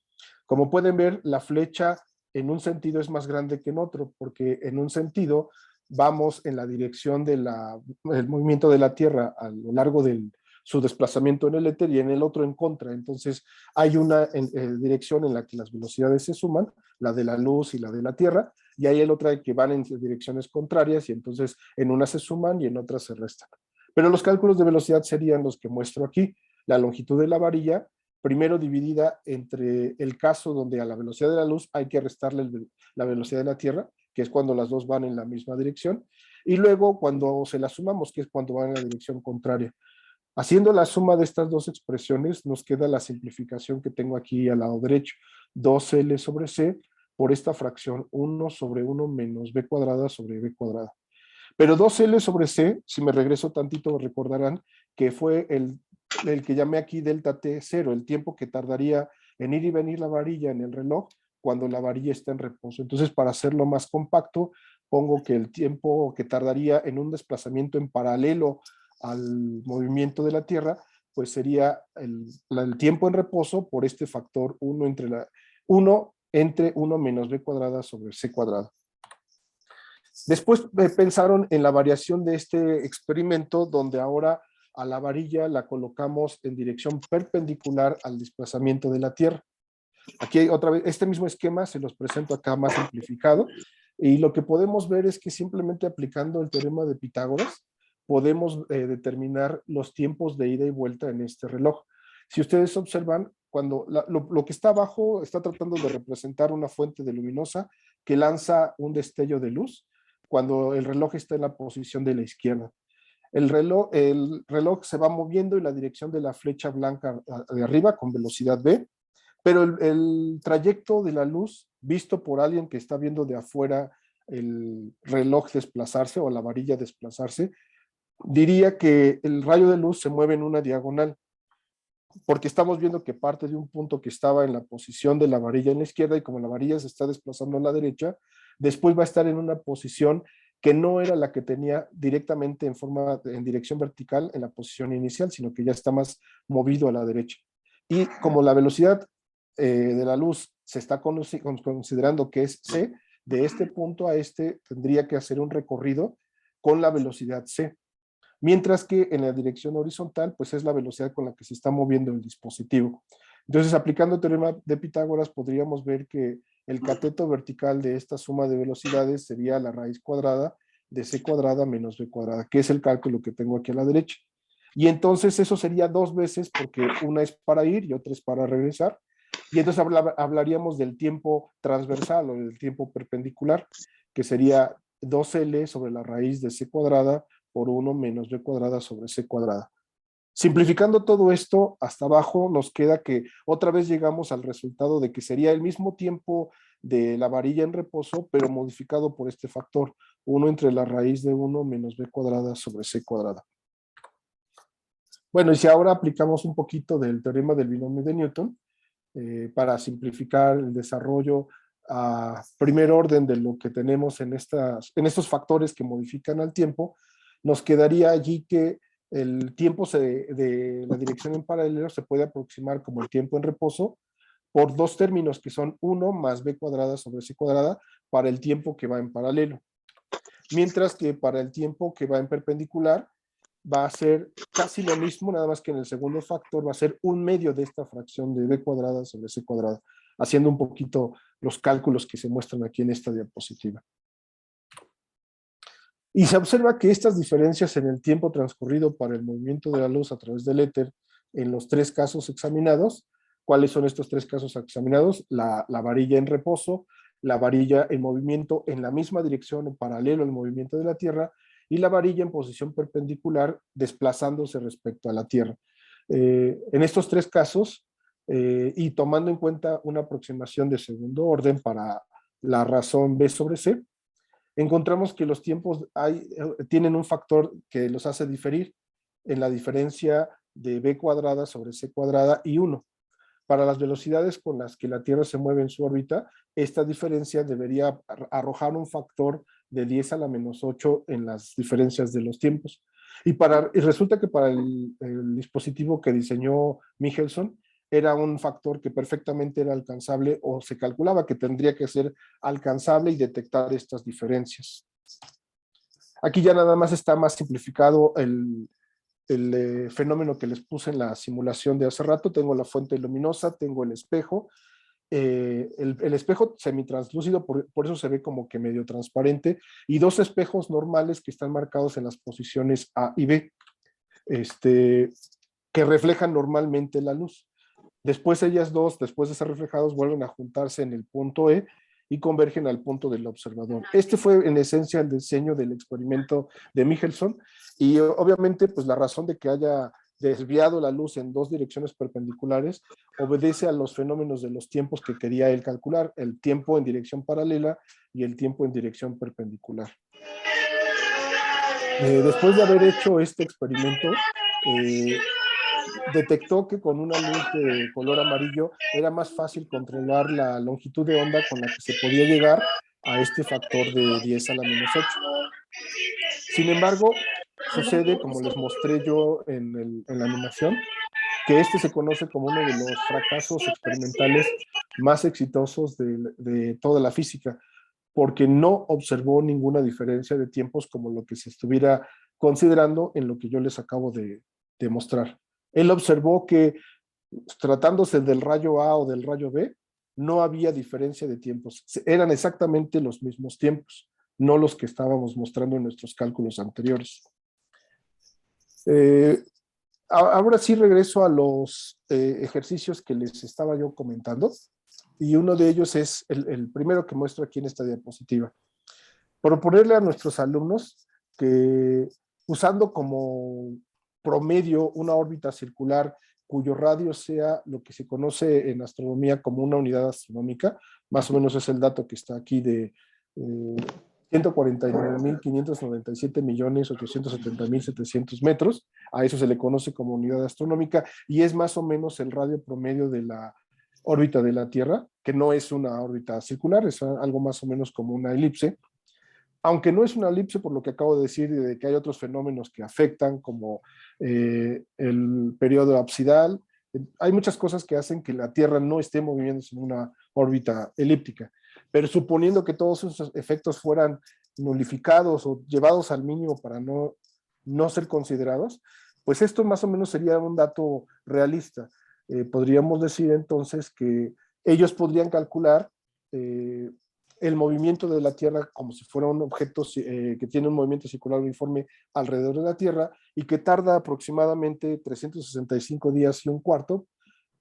Como pueden ver, la flecha en un sentido es más grande que en otro, porque en un sentido vamos en la dirección del movimiento de la Tierra a lo largo de su desplazamiento en el éter y en el otro en contra. Entonces hay una dirección en la que las velocidades se suman, la de la luz y la de la Tierra, y hay el otra que van en direcciones contrarias y entonces en una se suman y en otra se restan. Pero los cálculos de velocidad serían los que muestro aquí. La longitud de la varilla, primero dividida entre el caso donde a la velocidad de la luz hay que restarle la velocidad de la Tierra, que es cuando las dos van en la misma dirección, y luego cuando se las sumamos, que es cuando van en la dirección contraria. Haciendo la suma de estas dos expresiones, nos queda la simplificación que tengo aquí al lado derecho, 2L sobre C, por esta fracción 1 sobre 1 menos B cuadrada sobre B cuadrada. Pero 2L sobre C, si me regreso tantito, recordarán que fue el que llamé aquí delta T0, el tiempo que tardaría en ir y venir la varilla en el reloj cuando la varilla está en reposo. Entonces, para hacerlo más compacto, pongo que el tiempo que tardaría en un desplazamiento en paralelo al movimiento de la Tierra, pues sería el tiempo en reposo por este factor 1 entre 1 menos B cuadrada sobre C cuadrada. Después pensaron en la variación de este experimento, donde ahora a la varilla la colocamos en dirección perpendicular al desplazamiento de la Tierra. Aquí otra vez, este mismo esquema se los presento acá más simplificado, y lo que podemos ver es que simplemente aplicando el teorema de Pitágoras, podemos determinar los tiempos de ida y vuelta en este reloj. Si ustedes observan, cuando lo que está abajo está tratando de representar una fuente de luminosa que lanza un destello de luz cuando el reloj está en la posición de la izquierda. El reloj se va moviendo en la dirección de la flecha blanca de arriba con velocidad v, pero el trayecto de la luz visto por alguien que está viendo de afuera el reloj desplazarse o la varilla desplazarse, diría que el rayo de luz se mueve en una diagonal, porque estamos viendo que parte de un punto que estaba en la posición de la varilla en la izquierda, y como la varilla se está desplazando a la derecha, después va a estar en una posición que no era la que tenía directamente en dirección vertical en la posición inicial, sino que ya está más movido a la derecha. Y como la velocidad de la luz se está considerando que es c, de este punto a este tendría que hacer un recorrido con la velocidad c. Mientras que en la dirección horizontal, pues es la velocidad con la que se está moviendo el dispositivo. Entonces, aplicando el teorema de Pitágoras, podríamos ver que el cateto vertical de esta suma de velocidades sería la raíz cuadrada de c cuadrada menos b cuadrada, que es el cálculo que tengo aquí a la derecha. Y entonces eso sería 2 veces, porque una es para ir y otra es para regresar. Y entonces hablaríamos del tiempo transversal o del tiempo perpendicular, que sería 2L sobre la raíz de c cuadrada por 1 menos b cuadrada sobre c cuadrada. Simplificando todo esto, hasta abajo nos queda que otra vez llegamos al resultado de que sería el mismo tiempo de la varilla en reposo, pero modificado por este factor, 1 entre la raíz de 1 menos b cuadrada sobre c cuadrada. Bueno, y si ahora aplicamos un poquito del teorema del binomio de Newton, para simplificar el desarrollo a primer orden de lo que tenemos en estos factores que modifican al tiempo, nos quedaría allí que el tiempo de la dirección en paralelo se puede aproximar como el tiempo en reposo por dos términos que son 1 más b cuadrada sobre c cuadrada para el tiempo que va en paralelo. Mientras que para el tiempo que va en perpendicular va a ser casi lo mismo, nada más que en el segundo factor va a ser 1/2 de esta fracción de b cuadrada sobre c cuadrada, haciendo un poquito los cálculos que se muestran aquí en esta diapositiva. Y se observa que estas diferencias en el tiempo transcurrido para el movimiento de la luz a través del éter en los 3 casos examinados. ¿Cuáles son estos 3 casos examinados? La varilla en reposo, la varilla en movimiento en la misma dirección en paralelo al movimiento de la Tierra, y la varilla en posición perpendicular desplazándose respecto a la Tierra. En estos 3 casos, y tomando en cuenta una aproximación de segundo orden para la razón B sobre C, encontramos que los tiempos tienen un factor que los hace diferir en la diferencia de b cuadrada sobre c cuadrada y 1. Para las velocidades con las que la Tierra se mueve en su órbita, esta diferencia debería arrojar un factor de 10 a la menos 8 en las diferencias de los tiempos. Y resulta que para el dispositivo que diseñó Michelson, era un factor que perfectamente era alcanzable, o se calculaba que tendría que ser alcanzable y detectar estas diferencias. Aquí ya nada más está más simplificado el fenómeno que les puse en la simulación de hace rato. Tengo la fuente luminosa, tengo el espejo. El espejo semitranslúcido, por eso se ve como que medio transparente, y 2 espejos normales que están marcados en las posiciones A y B, que reflejan normalmente la luz. Después ellas dos, después de ser reflejados, vuelven a juntarse en el punto E y convergen al punto del observador. Este fue en esencia el diseño del experimento de Michelson, y obviamente pues la razón de que haya desviado la luz en 2 direcciones perpendiculares obedece a los fenómenos de los tiempos que quería él calcular, el tiempo en dirección paralela y el tiempo en dirección perpendicular. Después de haber hecho este experimento, detectó que con una luz de color amarillo era más fácil controlar la longitud de onda con la que se podía llegar a este factor de 10 a la menos 8. Sin embargo, sucede, como les mostré yo en la animación, que este se conoce como uno de los fracasos experimentales más exitosos de toda la física, porque no observó ninguna diferencia de tiempos como lo que se estuviera considerando en lo que yo les acabo de mostrar. Él observó que, tratándose del rayo A o del rayo B, no había diferencia de tiempos. Eran exactamente los mismos tiempos, no los que estábamos mostrando en nuestros cálculos anteriores. Ahora sí regreso a los ejercicios que les estaba yo comentando, y uno de ellos es el primero que muestro aquí en esta diapositiva. Proponerle a nuestros alumnos que, usando como promedio una órbita circular cuyo radio sea lo que se conoce en astronomía como una unidad astronómica, más o menos es el dato que está aquí de 149.597.870.700 metros, a eso se le conoce como unidad astronómica, y es más o menos el radio promedio de la órbita de la Tierra, que no es una órbita circular, es algo más o menos como una elipse, aunque no es una elipse por lo que acabo de decir, de que hay otros fenómenos que afectan, como el periodo absidal. Hay muchas cosas que hacen que la Tierra no esté moviéndose en una órbita elíptica, pero suponiendo que todos esos efectos fueran nulificados o llevados al mínimo para no ser considerados, pues esto más o menos sería un dato realista. Podríamos decir entonces que ellos podrían calcular el movimiento de la Tierra como si fuera un objeto que tiene un movimiento circular uniforme alrededor de la Tierra y que tarda aproximadamente 365 días y un cuarto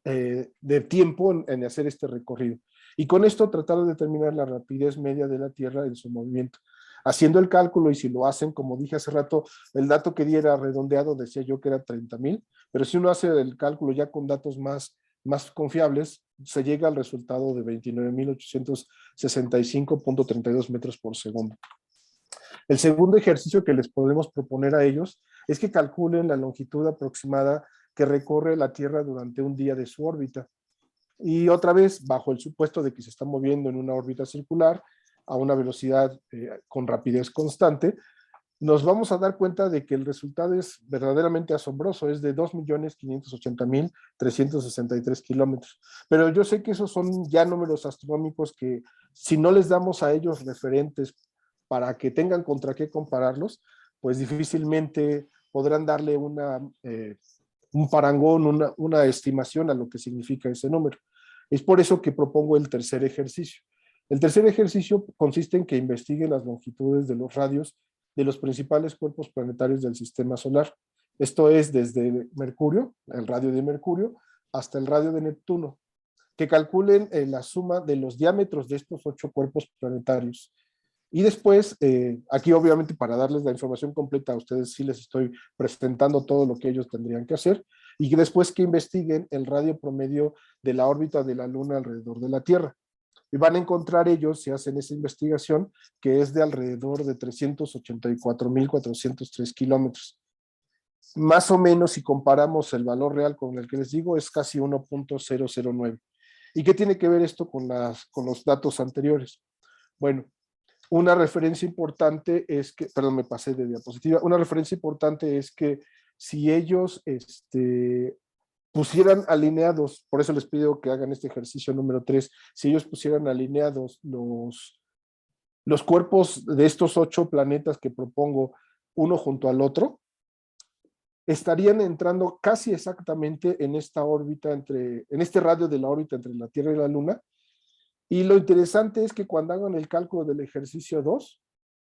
de tiempo en hacer este recorrido. Y con esto tratar de determinar la rapidez media de la Tierra en su movimiento. Haciendo el cálculo, y si lo hacen, como dije hace rato, el dato que diera redondeado, decía yo que era 30,000, pero si uno hace el cálculo ya con datos más confiables, se llega al resultado de 29.865.32 metros por segundo. El segundo ejercicio que les podemos proponer a ellos es que calculen la longitud aproximada que recorre la Tierra durante un día de su órbita. Y otra vez, bajo el supuesto de que se está moviendo en una órbita circular a una velocidad con rapidez constante, nos vamos a dar cuenta de que el resultado es verdaderamente asombroso, es de 2.580.363 kilómetros. Pero yo sé que esos son ya números astronómicos que, si no les damos a ellos referentes para que tengan contra qué compararlos, pues difícilmente podrán darle un parangón, una estimación a lo que significa ese número. Es por eso que propongo el tercer ejercicio. El tercer ejercicio consiste en que investiguen las longitudes de los radios de los principales cuerpos planetarios del sistema solar. Esto es desde Mercurio, el radio de Mercurio, hasta el radio de Neptuno, que calculen la suma de los diámetros de estos 8 cuerpos planetarios. Y después, aquí obviamente para darles la información completa, a ustedes sí les estoy presentando todo lo que ellos tendrían que hacer, y después que investiguen el radio promedio de la órbita de la Luna alrededor de la Tierra. Y van a encontrar ellos, si hacen esa investigación, que es de alrededor de 384.403 kilómetros. Más o menos, si comparamos el valor real con el que les digo, es casi 1.009. ¿Y qué tiene que ver esto con los datos anteriores? Bueno, una referencia importante es que, perdón, me pasé de diapositiva, una referencia importante es que si ellos pusieran alineados, por eso les pido que hagan este ejercicio número 3, si ellos pusieran alineados los cuerpos de estos 8 planetas que propongo, uno junto al otro, estarían entrando casi exactamente en esta órbita en este radio de la órbita entre la Tierra y la Luna. Y lo interesante es que cuando hagan el cálculo del ejercicio 2,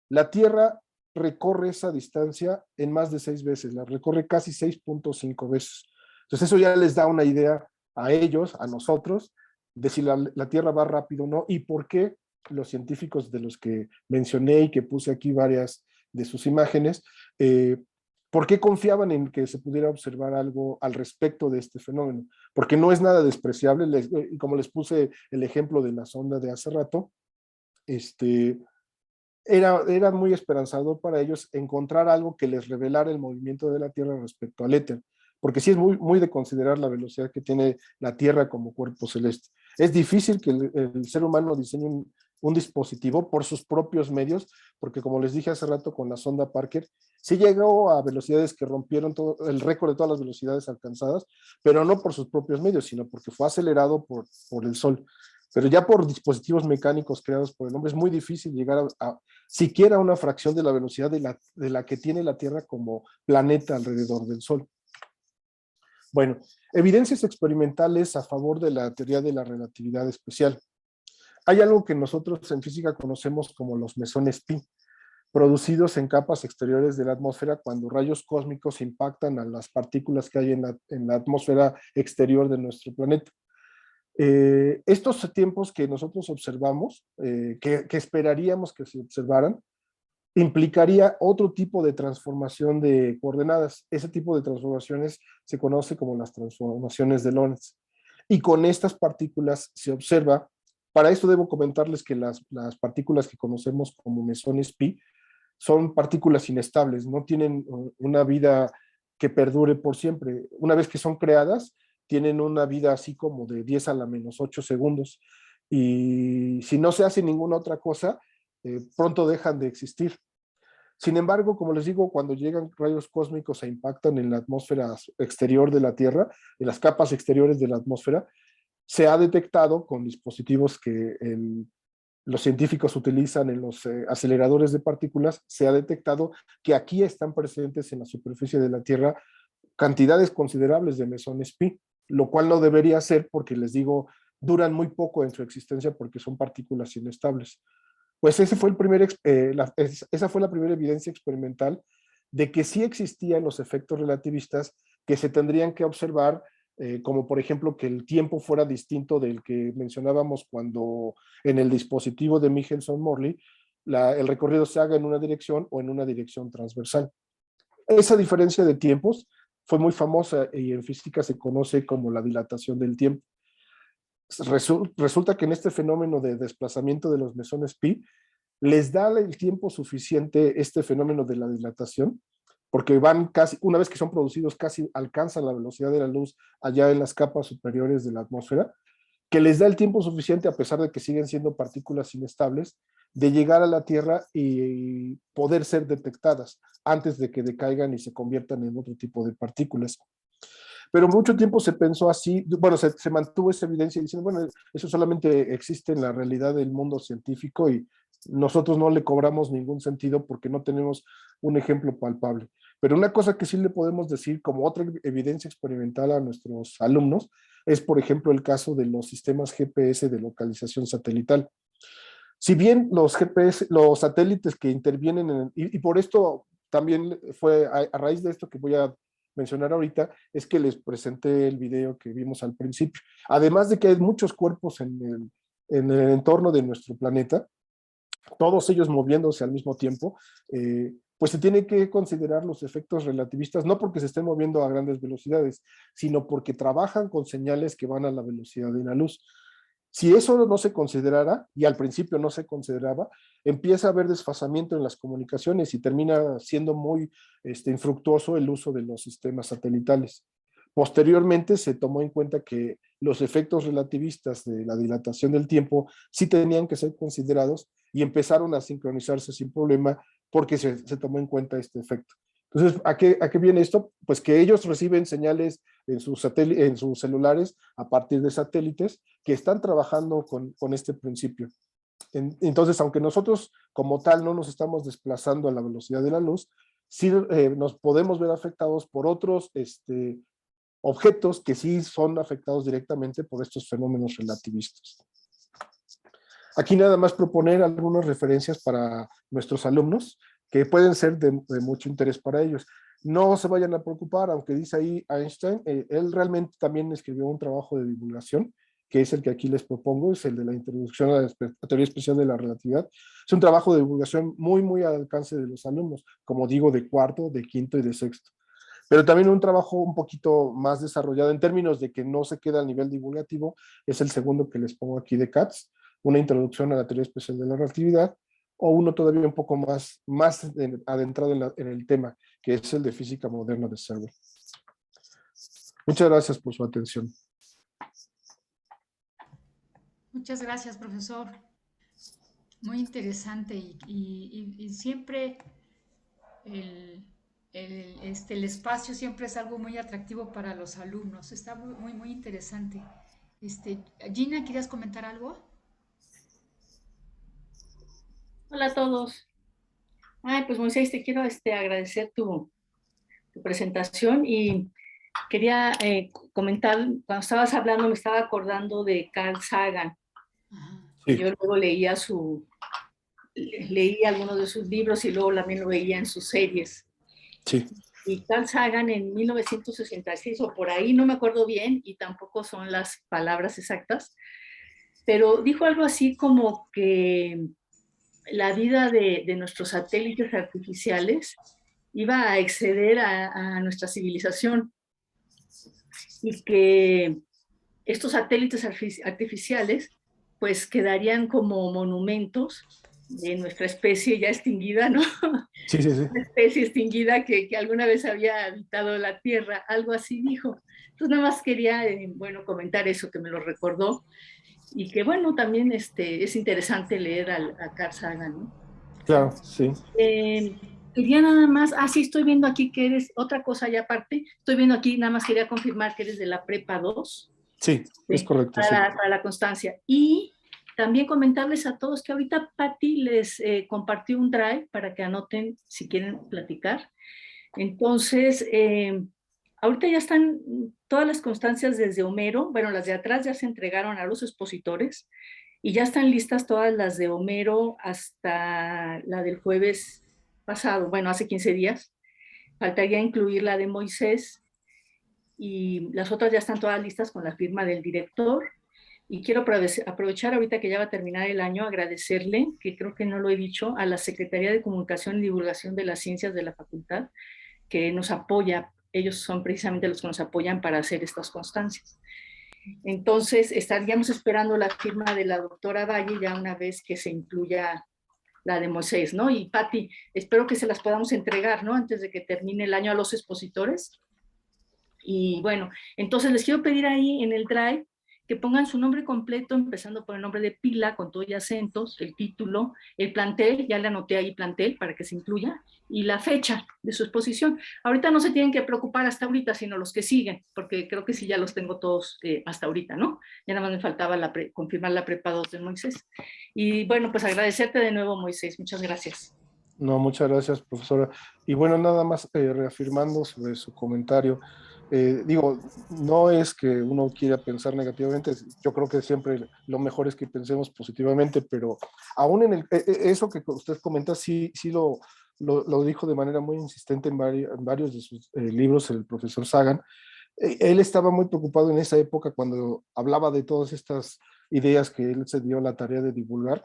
la Tierra recorre esa distancia en más de 6 veces, la recorre casi 6.5 veces. Entonces eso ya les da una idea a ellos, a nosotros, de si la Tierra va rápido o no, y por qué los científicos de los que mencioné y que puse aquí varias de sus imágenes, ¿por qué confiaban en que se pudiera observar algo al respecto de este fenómeno? Porque no es nada despreciable, y como les puse el ejemplo de la sonda de hace rato, era muy esperanzador para ellos encontrar algo que les revelara el movimiento de la Tierra respecto al éter, porque sí es muy de considerar la velocidad que tiene la Tierra como cuerpo celeste. Es difícil que el ser humano diseñe un dispositivo por sus propios medios, porque como les dije hace rato con la sonda Parker, sí llegó a velocidades que rompieron el récord de todas las velocidades alcanzadas, pero no por sus propios medios, sino porque fue acelerado por el Sol. Pero ya por dispositivos mecánicos creados por el hombre es muy difícil llegar a siquiera una fracción de la velocidad de la que tiene la Tierra como planeta alrededor del Sol. Bueno, evidencias experimentales a favor de la teoría de la relatividad especial. Hay algo que nosotros en física conocemos como los mesones pi. producidos en capas exteriores de la atmósfera cuando rayos cósmicos impactan a las partículas que hay en la atmósfera exterior de nuestro planeta. Estos tiempos que nosotros observamos, que esperaríamos que se observaran, implicaría otro tipo de transformación de coordenadas. Ese tipo de transformaciones se conoce como las transformaciones de Lorentz. Y con estas partículas se observa, para esto debo comentarles que las partículas que conocemos como mesones pi son partículas inestables, no tienen una vida que perdure por siempre. Una vez que son creadas, tienen una vida así como de 10 a la menos 8 segundos. Y si no se hace ninguna otra cosa, pronto dejan de existir. Sin embargo, como les digo, cuando llegan rayos cósmicos e impactan en la atmósfera exterior de la Tierra, en las capas exteriores de la atmósfera, se ha detectado con dispositivos que los científicos utilizan en los aceleradores de partículas, se ha detectado que aquí están presentes en la superficie de la Tierra cantidades considerables de mesones pi, lo cual no debería ser porque, les digo, duran muy poco en su existencia porque son partículas inestables. Pues esa fue la primera evidencia experimental de que sí existían los efectos relativistas que se tendrían que observar, como por ejemplo que el tiempo fuera distinto del que mencionábamos cuando en el dispositivo de Michelson-Morley el recorrido se haga en una dirección o en una dirección transversal. Esa diferencia de tiempos fue muy famosa y en física se conoce como la dilatación del tiempo. Resulta que en este fenómeno de desplazamiento de los mesones pi, les da el tiempo suficiente este fenómeno de la dilatación, porque van casi, una vez que son producidos, casi alcanzan la velocidad de la luz allá en las capas superiores de la atmósfera, que les da el tiempo suficiente, a pesar de que siguen siendo partículas inestables, de llegar a la Tierra y poder ser detectadas antes de que decaigan y se conviertan en otro tipo de partículas. Pero mucho tiempo se pensó así, bueno, se mantuvo esa evidencia diciendo, bueno, eso solamente existe en la realidad del mundo científico y nosotros no le cobramos ningún sentido porque no tenemos un ejemplo palpable. Pero una cosa que sí le podemos decir como otra evidencia experimental a nuestros alumnos es, por ejemplo, el caso de los sistemas GPS de localización satelital. Si bien los GPS, los satélites que intervienen y por esto también fue a raíz de esto que voy a mencionar ahorita, es que les presenté el video que vimos al principio. Además de que hay muchos cuerpos en el entorno de nuestro planeta, todos ellos moviéndose al mismo tiempo, pues se tiene que considerar los efectos relativistas, no porque se estén moviendo a grandes velocidades, sino porque trabajan con señales que van a la velocidad de la luz. Si eso no se considerara, y al principio no se consideraba, empieza a haber desfasamiento en las comunicaciones y termina siendo muy infructuoso el uso de los sistemas satelitales. Posteriormente se tomó en cuenta que los efectos relativistas de la dilatación del tiempo sí tenían que ser considerados y empezaron a sincronizarse sin problema porque se tomó en cuenta este efecto. Entonces, ¿a qué viene esto? Pues que ellos reciben señales en sus celulares a partir de satélites que están trabajando con este principio. Entonces, aunque nosotros como tal no nos estamos desplazando a la velocidad de la luz, sí nos podemos ver afectados por otros objetos que sí son afectados directamente por estos fenómenos relativistas. Aquí nada más proponer algunas referencias para nuestros alumnos que pueden ser de mucho interés para ellos. No se vayan a preocupar, aunque dice ahí Einstein, él realmente también escribió un trabajo de divulgación, que es el que aquí les propongo, es el de la introducción a la teoría especial de la relatividad. Es un trabajo de divulgación muy, muy al alcance de los alumnos, como digo, de cuarto, de quinto y de sexto. Pero también un trabajo un poquito más desarrollado en términos de que no se queda a nivel divulgativo, es el segundo que les pongo aquí de Katz, una introducción a la teoría especial de la relatividad, o uno todavía un poco más adentrado en el tema, que es el de física moderna de Server. Muchas gracias por su atención. Muchas gracias, profesor. Muy interesante y siempre el espacio siempre es algo muy atractivo para los alumnos. Está muy, muy, muy interesante. Gina, ¿querías comentar algo? Hola a todos. Ay, pues Moisés, te quiero agradecer tu presentación y quería comentar, cuando estabas hablando me estaba acordando de Carl Sagan. Ajá. Sí. Yo luego leía leí algunos de sus libros y luego también lo veía en sus series. Sí. Y Carl Sagan en 1966 o por ahí, no me acuerdo bien y tampoco son las palabras exactas, pero dijo algo así como que la vida de nuestros satélites artificiales iba a exceder a nuestra civilización y que estos satélites artificiales pues quedarían como monumentos de nuestra especie ya extinguida, ¿no? Sí, sí, sí. Una especie extinguida que alguna vez había habitado la Tierra, algo así dijo. Entonces nada más quería, bueno, comentar eso que me lo recordó y que bueno, también es interesante leer a Carl Sagan, ¿no? Claro, sí. Quería nada más, sí, estoy viendo aquí que eres, otra cosa ya aparte, estoy viendo aquí, nada más quería confirmar que eres de la prepa 2, Sí, es correcto, sí. para la constancia. Y también comentarles a todos que ahorita Patti les compartió un drive para que anoten si quieren platicar. Entonces, ahorita ya están todas las constancias desde Homero, bueno, las de atrás ya se entregaron a los expositores y ya están listas todas las de Homero hasta la del jueves pasado, bueno, hace 15 días. Faltaría incluir la de Moisés y las otras ya están todas listas con la firma del director. Y quiero aprovechar ahorita que ya va a terminar el año, agradecerle, que creo que no lo he dicho, a la Secretaría de Comunicación y Divulgación de las Ciencias de la Facultad, que nos apoya. Ellos son precisamente los que nos apoyan para hacer estas constancias. Entonces, estaríamos esperando la firma de la doctora Valle ya una vez que se incluya la de Moisés, ¿no? Y Patti, espero que se las podamos entregar, ¿no? Antes de que termine el año a los expositores. Y bueno, entonces les quiero pedir ahí en el drive que pongan su nombre completo, empezando por el nombre de pila, con todo y acentos, el título, el plantel, ya le anoté ahí plantel para que se incluya, y la fecha de su exposición. Ahorita no se tienen que preocupar hasta ahorita, sino los que siguen, porque creo que sí ya los tengo todos hasta ahorita, ¿no? Ya nada más me faltaba confirmar la prepa 2 de Moisés. Y bueno, pues agradecerte de nuevo, Moisés. Muchas gracias. No, muchas gracias, profesora. Y bueno, nada más reafirmando sobre su comentario, digo, no es que uno quiera pensar negativamente, yo creo que siempre lo mejor es que pensemos positivamente, pero aún en eso que usted comenta, sí, sí lo dijo de manera muy insistente en varios de sus libros el profesor Sagan. Él estaba muy preocupado en esa época cuando hablaba de todas estas ideas que él se dio la tarea de divulgar.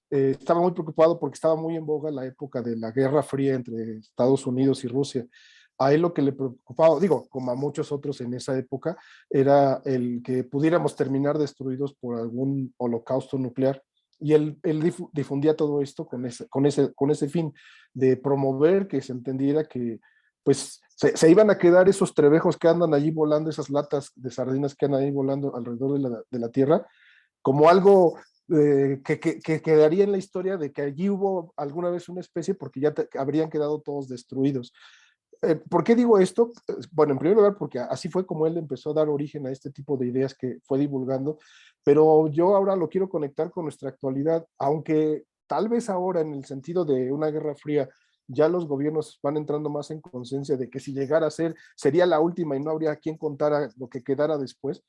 Estaba muy preocupado porque estaba muy en boga la época de la Guerra Fría entre Estados Unidos y Rusia. A él lo que le preocupaba, digo, como a muchos otros en esa época, era el que pudiéramos terminar destruidos por algún holocausto nuclear. Y él difundía todo esto con ese fin de promover que se entendiera que pues se iban a quedar esos trebejos que andan allí volando, esas latas de sardinas que andan ahí volando alrededor de la Tierra, como algo que quedaría en la historia de que allí hubo alguna vez una especie porque ya habrían quedado todos destruidos. ¿Por qué digo esto? Bueno, en primer lugar, porque así fue como él empezó a dar origen a este tipo de ideas que fue divulgando, pero yo ahora lo quiero conectar con nuestra actualidad, aunque tal vez ahora en el sentido de una guerra fría, ya los gobiernos van entrando más en conciencia de que si llegara a ser, sería la última y no habría quien contara lo que quedara después.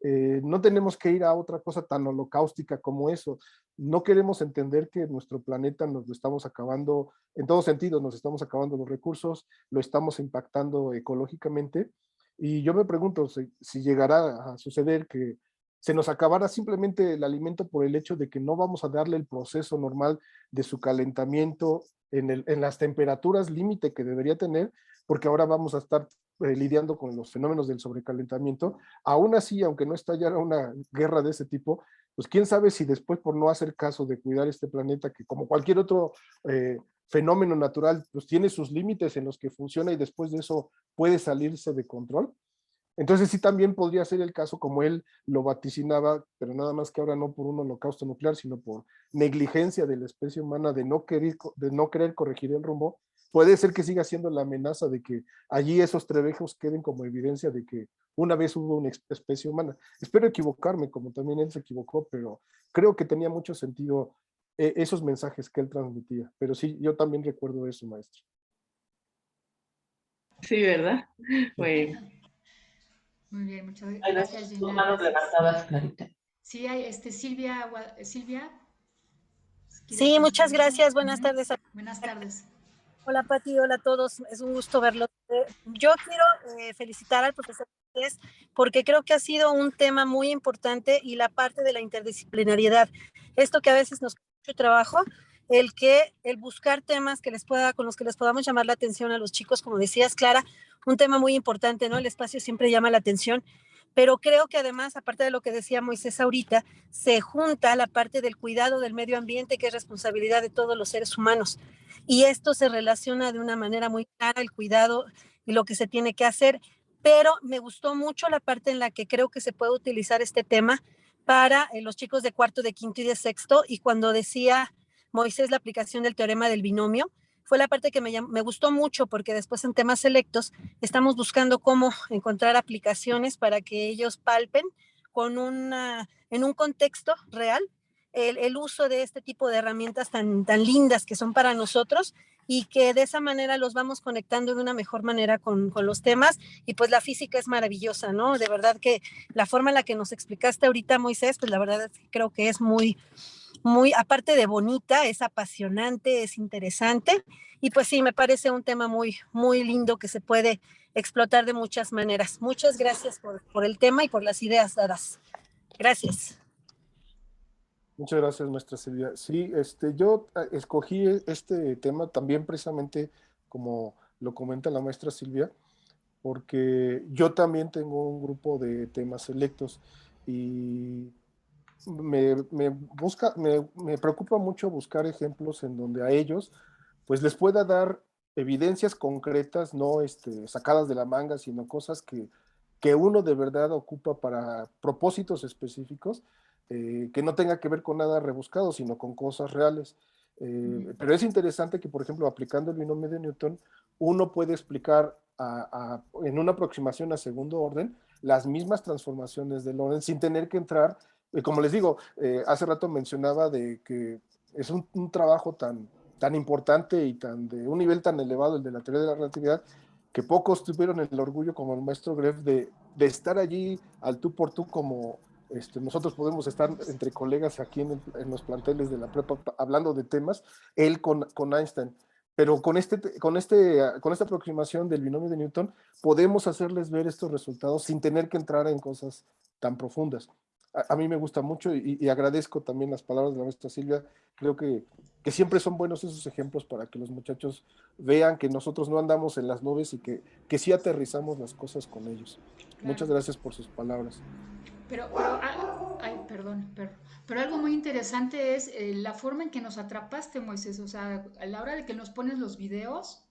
No tenemos que ir a otra cosa tan holocaustica como eso. No queremos entender que nuestro planeta nos lo estamos acabando, en todos sentidos, nos estamos acabando los recursos, lo estamos impactando ecológicamente. Y yo me pregunto si llegará a suceder que se nos acabara simplemente el alimento por el hecho de que no vamos a darle el proceso normal de su calentamiento en las temperaturas límite que debería tener, porque ahora vamos a estar lidiando con los fenómenos del sobrecalentamiento. Aún así, aunque no estallara una guerra de ese tipo, pues quién sabe si después por no hacer caso de cuidar este planeta, que como cualquier otro fenómeno natural, pues tiene sus límites en los que funciona y después de eso puede salirse de control. Entonces sí también podría ser el caso como él lo vaticinaba, pero nada más que ahora no por un holocausto nuclear, sino por negligencia de la especie humana de no querer corregir el rumbo. Puede ser que siga siendo la amenaza de que allí esos trebejos queden como evidencia de que una vez hubo una especie humana. Espero equivocarme, como también él se equivocó, pero creo que tenía mucho sentido esos mensajes que él transmitía. Pero sí, yo también recuerdo eso, maestro. Sí, ¿verdad? Bueno. Muy bien, muchas Hay gracias, dos Gina. manos levantadas, Clarita. Sí, hay Silvia, Silvia, Sí, muchas gracias. Buenas tardes. Buenas tardes. Hola, Pati. Hola a todos. Es un gusto verlos. Yo quiero felicitar al profesor porque creo que ha sido un tema muy importante y la parte de la interdisciplinariedad. Esto que a veces nos cuesta mucho trabajo, el buscar temas con los que les podamos llamar la atención a los chicos, como decías, Clara, un tema muy importante, ¿no? El espacio siempre llama la atención, pero creo que además, aparte de lo que decía Moisés ahorita, se junta la parte del cuidado del medio ambiente, que es responsabilidad de todos los seres humanos. Y esto se relaciona de una manera muy clara, el cuidado y lo que se tiene que hacer. Pero me gustó mucho la parte en la que creo que se puede utilizar este tema para los chicos de cuarto, de quinto y de sexto. Y cuando decía Moisés la aplicación del teorema del binomio, fue la parte que me gustó mucho, porque después en temas selectos estamos buscando cómo encontrar aplicaciones para que ellos palpen en un contexto real el uso de este tipo de herramientas tan lindas que son para nosotros, y que de esa manera los vamos conectando de una mejor manera con los temas. Y pues la física es maravillosa, ¿no? De verdad que la forma en la que nos explicaste ahorita, Moisés, pues la verdad es que creo que es muy, aparte de bonita, es apasionante, es interesante. Y pues sí, me parece un tema muy, muy lindo que se puede explotar de muchas maneras. Muchas gracias por el tema y por las ideas dadas. Gracias. Muchas gracias, maestra Silvia. Sí, yo escogí este tema también precisamente como lo comenta la maestra Silvia, porque yo también tengo un grupo de temas selectos y me preocupa mucho buscar ejemplos en donde a ellos pues les pueda dar evidencias concretas, no sacadas de la manga, sino cosas que uno de verdad ocupa para propósitos específicos, que no tenga que ver con nada rebuscado, sino con cosas reales. Pero es interesante que, por ejemplo, aplicando el binomio de Newton, uno puede explicar en una aproximación a segundo orden las mismas transformaciones de Lorentz sin tener que entrar, como les digo, hace rato mencionaba de que es un trabajo tan importante y de un nivel tan elevado, el de la teoría de la relatividad, que pocos tuvieron el orgullo como el maestro Greff de estar allí al tú por tú, como nosotros podemos estar entre colegas aquí en los planteles de la prepa hablando de temas, él con Einstein. Pero con esta aproximación del binomio de Newton podemos hacerles ver estos resultados sin tener que entrar en cosas tan profundas. A mí me gusta mucho y agradezco también las palabras de la maestra Silvia. Creo que siempre son buenos esos ejemplos para que los muchachos vean que nosotros no andamos en las nubes y que sí aterrizamos las cosas con ellos. Claro. Muchas gracias por sus palabras. Pero algo muy interesante es la forma en que nos atrapaste, Moisés. O sea, a la hora de que nos pones los videos,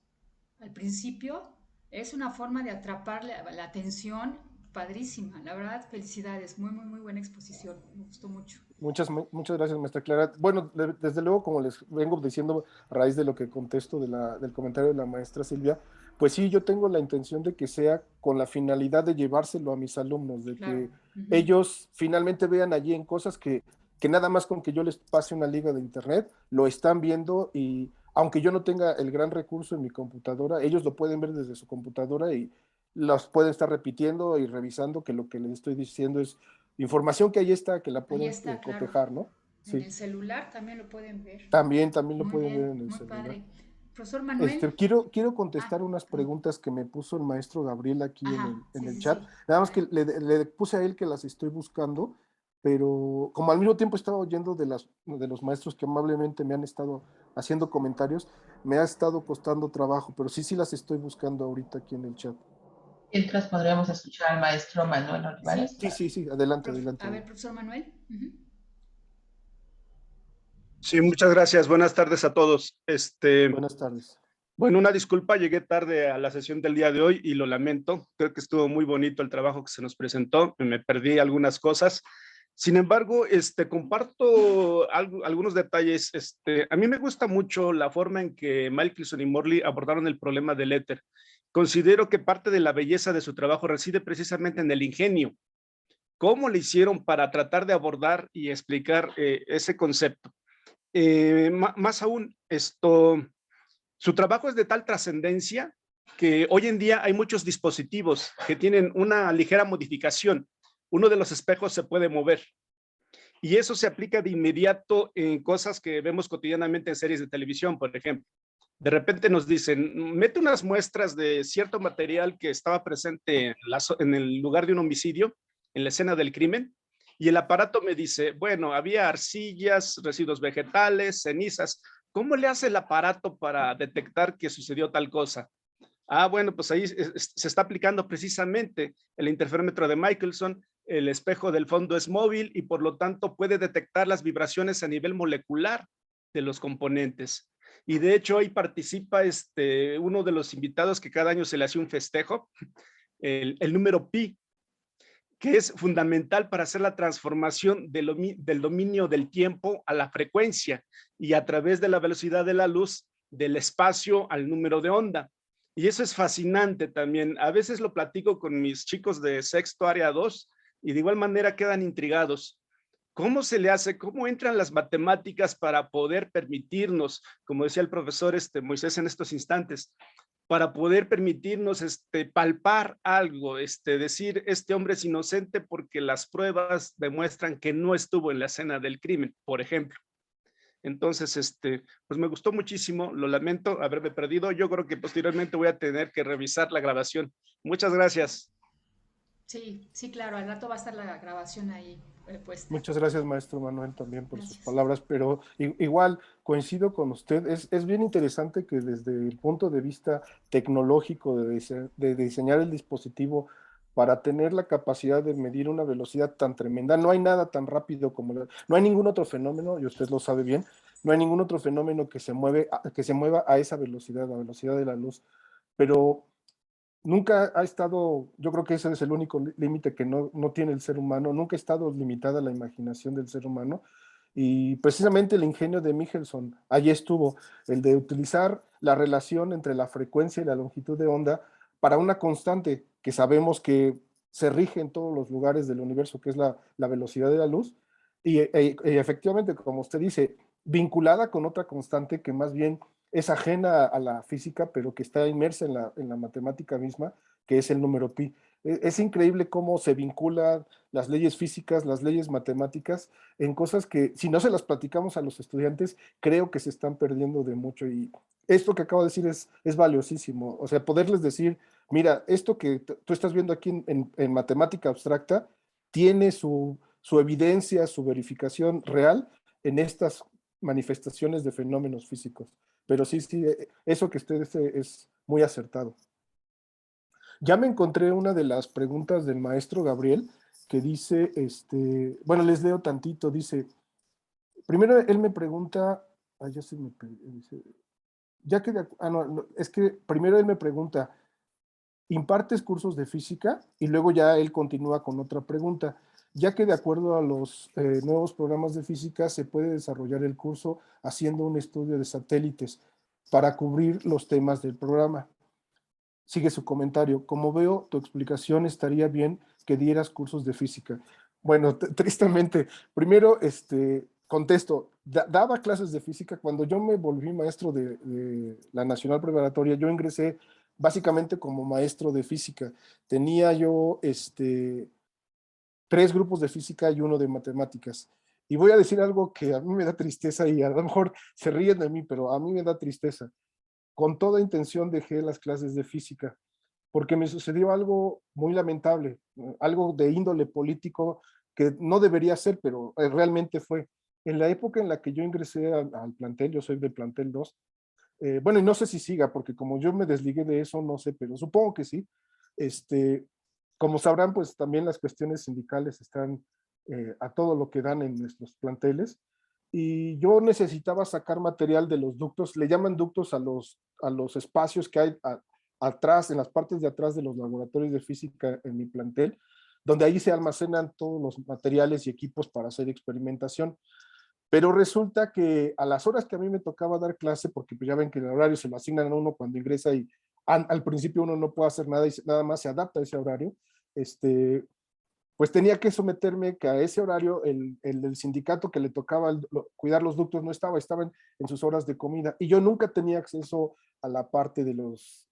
al principio, es una forma de atrapar la atención padrísima. La verdad, felicidades. Muy, muy, muy buena exposición. Me gustó mucho. Muchas gracias, maestra Clara. Bueno, desde luego, como les vengo diciendo a raíz de lo que contesto del comentario de la maestra Silvia, pues sí, yo tengo la intención de que sea con la finalidad de llevárselo a mis alumnos, de que ellos finalmente vean allí en cosas que nada más con que yo les pase una liga de internet, lo están viendo, y aunque yo no tenga el gran recurso en mi computadora, ellos lo pueden ver desde su computadora y los pueden estar repitiendo y revisando que lo que les estoy diciendo es información que ahí está, que la pueden cotejar, claro, ¿no? Sí. En el celular también lo pueden ver. También lo pueden ver en el celular. Padre. Profesor Manuel. Quiero contestar unas preguntas que me puso el maestro Gabriel aquí en el chat. Sí. Nada más que le puse a él que las estoy buscando, pero como al mismo tiempo estaba oyendo de los maestros que amablemente me han estado haciendo comentarios, me ha estado costando trabajo, pero sí las estoy buscando ahorita aquí en el chat. Mientras podríamos escuchar al maestro Manuel Olivares. Sí, adelante. A ver, profesor Manuel. Sí, muchas gracias. Buenas tardes a todos. Buenas tardes. Bueno, una disculpa, llegué tarde a la sesión del día de hoy y lo lamento. Creo que estuvo muy bonito el trabajo que se nos presentó. Me perdí algunas cosas. Sin embargo, comparto algunos detalles. A mí me gusta mucho la forma en que Michelson y Morley abordaron el problema del éter. Considero que parte de la belleza de su trabajo reside precisamente en el ingenio. ¿Cómo le hicieron para tratar de abordar y explicar ese concepto? Más aún, su trabajo es de tal trascendencia que hoy en día hay muchos dispositivos que tienen una ligera modificación. Uno de los espejos se puede mover. Y eso se aplica de inmediato en cosas que vemos cotidianamente en series de televisión, por ejemplo. De repente nos dicen, mete unas muestras de cierto material que estaba presente en el lugar de un homicidio, en la escena del crimen, y el aparato me dice, bueno, había arcillas, residuos vegetales, cenizas. ¿Cómo le hace el aparato para detectar que sucedió tal cosa? Ah, bueno, pues ahí se está aplicando precisamente el interferómetro de Michelson. El espejo del fondo es móvil y por lo tanto puede detectar las vibraciones a nivel molecular de los componentes. Y de hecho ahí participa uno de los invitados que cada año se le hace un festejo, el número pi, que es fundamental para hacer la transformación del dominio del tiempo a la frecuencia y a través de la velocidad de la luz del espacio al número de onda. Y eso es fascinante también. A veces lo platico con mis chicos de sexto área 2 y de igual manera quedan intrigados. ¿Cómo se le hace? ¿Cómo entran las matemáticas para poder permitirnos, como decía el profesor Moisés en estos instantes, para poder permitirnos palpar algo, decir, este hombre es inocente porque las pruebas demuestran que no estuvo en la escena del crimen, por ejemplo? Entonces, pues me gustó muchísimo, lo lamento haberme perdido. Yo creo que posteriormente voy a tener que revisar la grabación. Muchas gracias. Sí, sí, claro, al rato va a estar la grabación ahí puesta. Muchas gracias, maestro Manuel, también por sus Gracias. palabras, pero igual coincido con usted. Es bien interesante que desde el punto de vista tecnológico de diseñar el dispositivo para tener la capacidad de medir una velocidad tan tremenda, no hay nada tan rápido como no hay ningún otro fenómeno, y usted lo sabe bien, no hay ningún otro fenómeno que se mueva a esa velocidad, la velocidad de la luz, pero nunca ha estado, yo creo que ese es el único límite que no tiene el ser humano, nunca ha estado limitada la imaginación del ser humano, y precisamente el ingenio de Michelson, allí estuvo, el de utilizar la relación entre la frecuencia y la longitud de onda para una constante que sabemos que se rige en todos los lugares del universo, que es la velocidad de la luz, y efectivamente, como usted dice, vinculada con otra constante que más bien es ajena a la física, pero que está inmersa en la matemática misma, que es el número pi. Es increíble cómo se vinculan las leyes físicas, las leyes matemáticas, en cosas que si no se las platicamos a los estudiantes, creo que se están perdiendo de mucho. Y esto que acabo de decir es valiosísimo. O sea, poderles decir, mira, esto que tú estás viendo aquí en matemática abstracta, tiene su evidencia, su verificación real en estas manifestaciones de fenómenos físicos. Pero sí, eso que usted dice es muy acertado. Ya me encontré una de las preguntas del maestro Gabriel que dice, bueno, les leo tantito, dice, primero él me pregunta, ya se me dice, ya que, no, es que primero él me pregunta, ¿impartes cursos de física? Y luego ya él continúa con otra pregunta, ya que de acuerdo a los nuevos programas de física se puede desarrollar el curso haciendo un estudio de satélites para cubrir los temas del programa. Sigue su comentario. Como veo, tu explicación estaría bien que dieras cursos de física. Bueno, tristemente, primero, contesto, daba clases de física. Cuando yo me volví maestro de la Nacional Preparatoria, yo ingresé básicamente como maestro de física. Tenía yo 3 grupos de física y 1 de matemáticas. Y voy a decir algo que a mí me da tristeza y a lo mejor se ríen de mí, pero a mí me da tristeza. Con toda intención dejé las clases de física, porque me sucedió algo muy lamentable, algo de índole político que no debería ser, pero realmente fue. En la época en la que yo ingresé al plantel, yo soy del plantel 2, bueno, y no sé si siga, porque como yo me desligué de eso, no sé, pero supongo que sí. Como sabrán, pues también las cuestiones sindicales están a todo lo que dan en nuestros planteles, y yo necesitaba sacar material de los ductos, le llaman ductos a los espacios que hay atrás, en las partes de atrás de los laboratorios de física en mi plantel, donde ahí se almacenan todos los materiales y equipos para hacer experimentación. Pero resulta que a las horas que a mí me tocaba dar clase, porque pues ya ven que el horario se lo asignan a uno cuando ingresa y al principio uno no puede hacer nada y nada más se adapta a ese horario, pues tenía que someterme que a ese horario el del sindicato que le tocaba cuidar los ductos no estaban en sus horas de comida, y yo nunca tenía acceso a la parte de los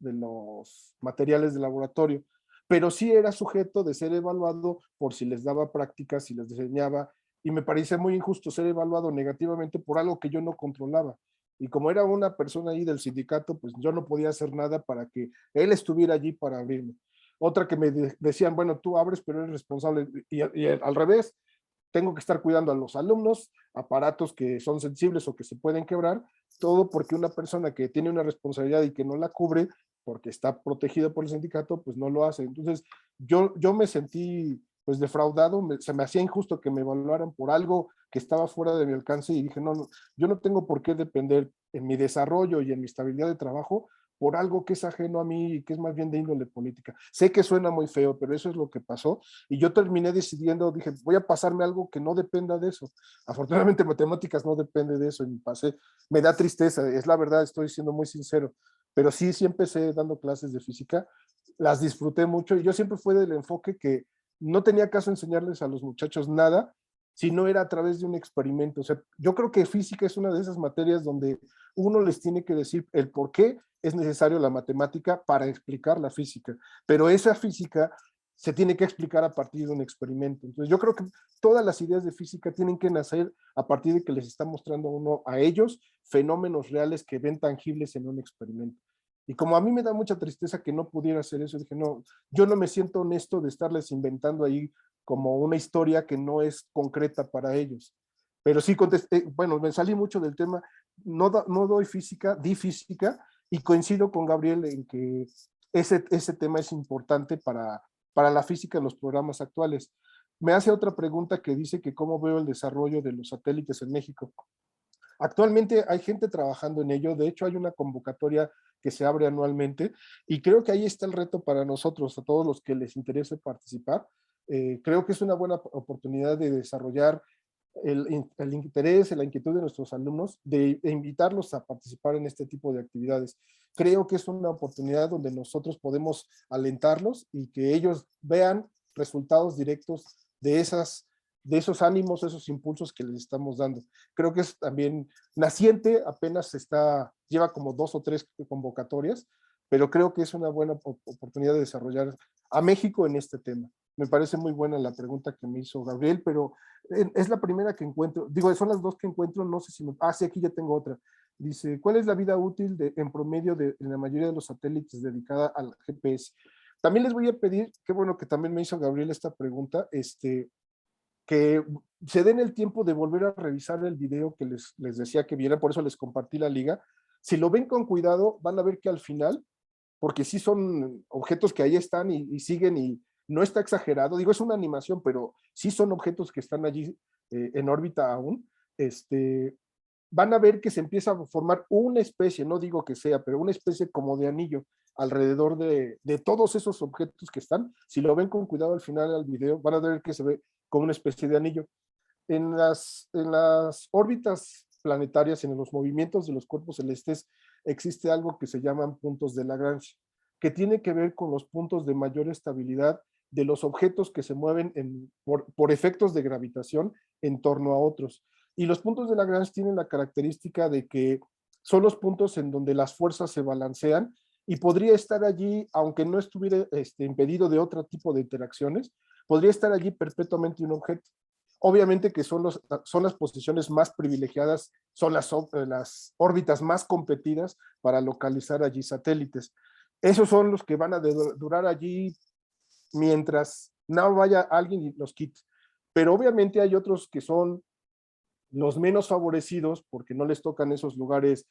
materiales de laboratorio, pero sí era sujeto de ser evaluado por si les daba prácticas, si les diseñaba y me parecía muy injusto ser evaluado negativamente por algo que yo no controlaba. Y como era una persona ahí del sindicato, pues yo no podía hacer nada para que él estuviera allí para abrirme. Otra que me decían, bueno, tú abres, pero eres responsable. Y al revés, tengo que estar cuidando a los alumnos, aparatos que son sensibles o que se pueden quebrar, todo porque una persona que tiene una responsabilidad y que no la cubre, porque está protegido por el sindicato, pues no lo hace. Entonces, yo me sentí pues defraudado, se me hacía injusto que me evaluaran por algo que estaba fuera de mi alcance y dije, no, yo no tengo por qué depender en mi desarrollo y en mi estabilidad de trabajo por algo que es ajeno a mí y que es más bien de índole política. Sé que suena muy feo, pero eso es lo que pasó y yo terminé decidiendo, dije, voy a pasarme algo que no dependa de eso. Afortunadamente matemáticas no depende de eso y me pasé, me da tristeza, es la verdad, estoy siendo muy sincero, pero sí empecé dando clases de física, las disfruté mucho y yo siempre fue del enfoque que no tenía caso enseñarles a los muchachos nada si no era a través de un experimento. O sea, yo creo que física es una de esas materias donde uno les tiene que decir el por qué es necesario la matemática para explicar la física, pero esa física se tiene que explicar a partir de un experimento. Entonces yo creo que todas las ideas de física tienen que nacer a partir de que les está mostrando uno a ellos fenómenos reales que ven tangibles en un experimento. Y como a mí me da mucha tristeza que no pudiera hacer eso, dije, no, yo no me siento honesto de estarles inventando ahí como una historia que no es concreta para ellos. Pero sí contesté, bueno, me salí mucho del tema, no doy física, di física, y coincido con Gabriel en que ese tema es importante para la física en los programas actuales. Me hace otra pregunta que dice que cómo veo el desarrollo de los satélites en México. Actualmente hay gente trabajando en ello, de hecho hay una convocatoria que se abre anualmente y creo que ahí está el reto para nosotros, a todos los que les interese participar. Creo que es una buena oportunidad de desarrollar el interés, la inquietud de nuestros alumnos, de invitarlos a participar en este tipo de actividades. Creo que es una oportunidad donde nosotros podemos alentarlos y que ellos vean resultados directos de esos ánimos, esos impulsos que les estamos dando. Creo que es también naciente, apenas lleva como 2 o 3 convocatorias, pero creo que es una buena oportunidad de desarrollar a México en este tema. Me parece muy buena la pregunta que me hizo Gabriel, pero es la primera que encuentro. Digo, son las 2 que encuentro, no sé si me... Ah, sí, aquí ya tengo otra. Dice, ¿cuál es la vida útil en promedio de la mayoría de los satélites dedicada al GPS? También les voy a pedir, qué bueno que también me hizo Gabriel esta pregunta, que se den el tiempo de volver a revisar el video que les decía que vieran, por eso les compartí la liga. Si lo ven con cuidado, van a ver que al final, porque sí son objetos que ahí están y siguen y no está exagerado, digo, es una animación, pero sí son objetos que están allí en órbita aún, van a ver que se empieza a formar una especie, no digo que sea, pero una especie como de anillo alrededor de todos esos objetos que están. Si lo ven con cuidado al final del video, van a ver que se ve como una especie de anillo. En las órbitas planetarias, en los movimientos de los cuerpos celestes, existe algo que se llaman puntos de Lagrange, que tiene que ver con los puntos de mayor estabilidad de los objetos que se mueven por efectos de gravitación en torno a otros. Y los puntos de Lagrange tienen la característica de que son los puntos en donde las fuerzas se balancean y podría estar allí, aunque no estuviera impedido de otro tipo de interacciones, podría estar allí perpetuamente un objeto. Obviamente que son las posiciones más privilegiadas, son las órbitas más competidas para localizar allí satélites. Esos son los que van a durar allí mientras no vaya alguien y los quite. Pero obviamente hay otros que son los menos favorecidos porque no les tocan esos lugares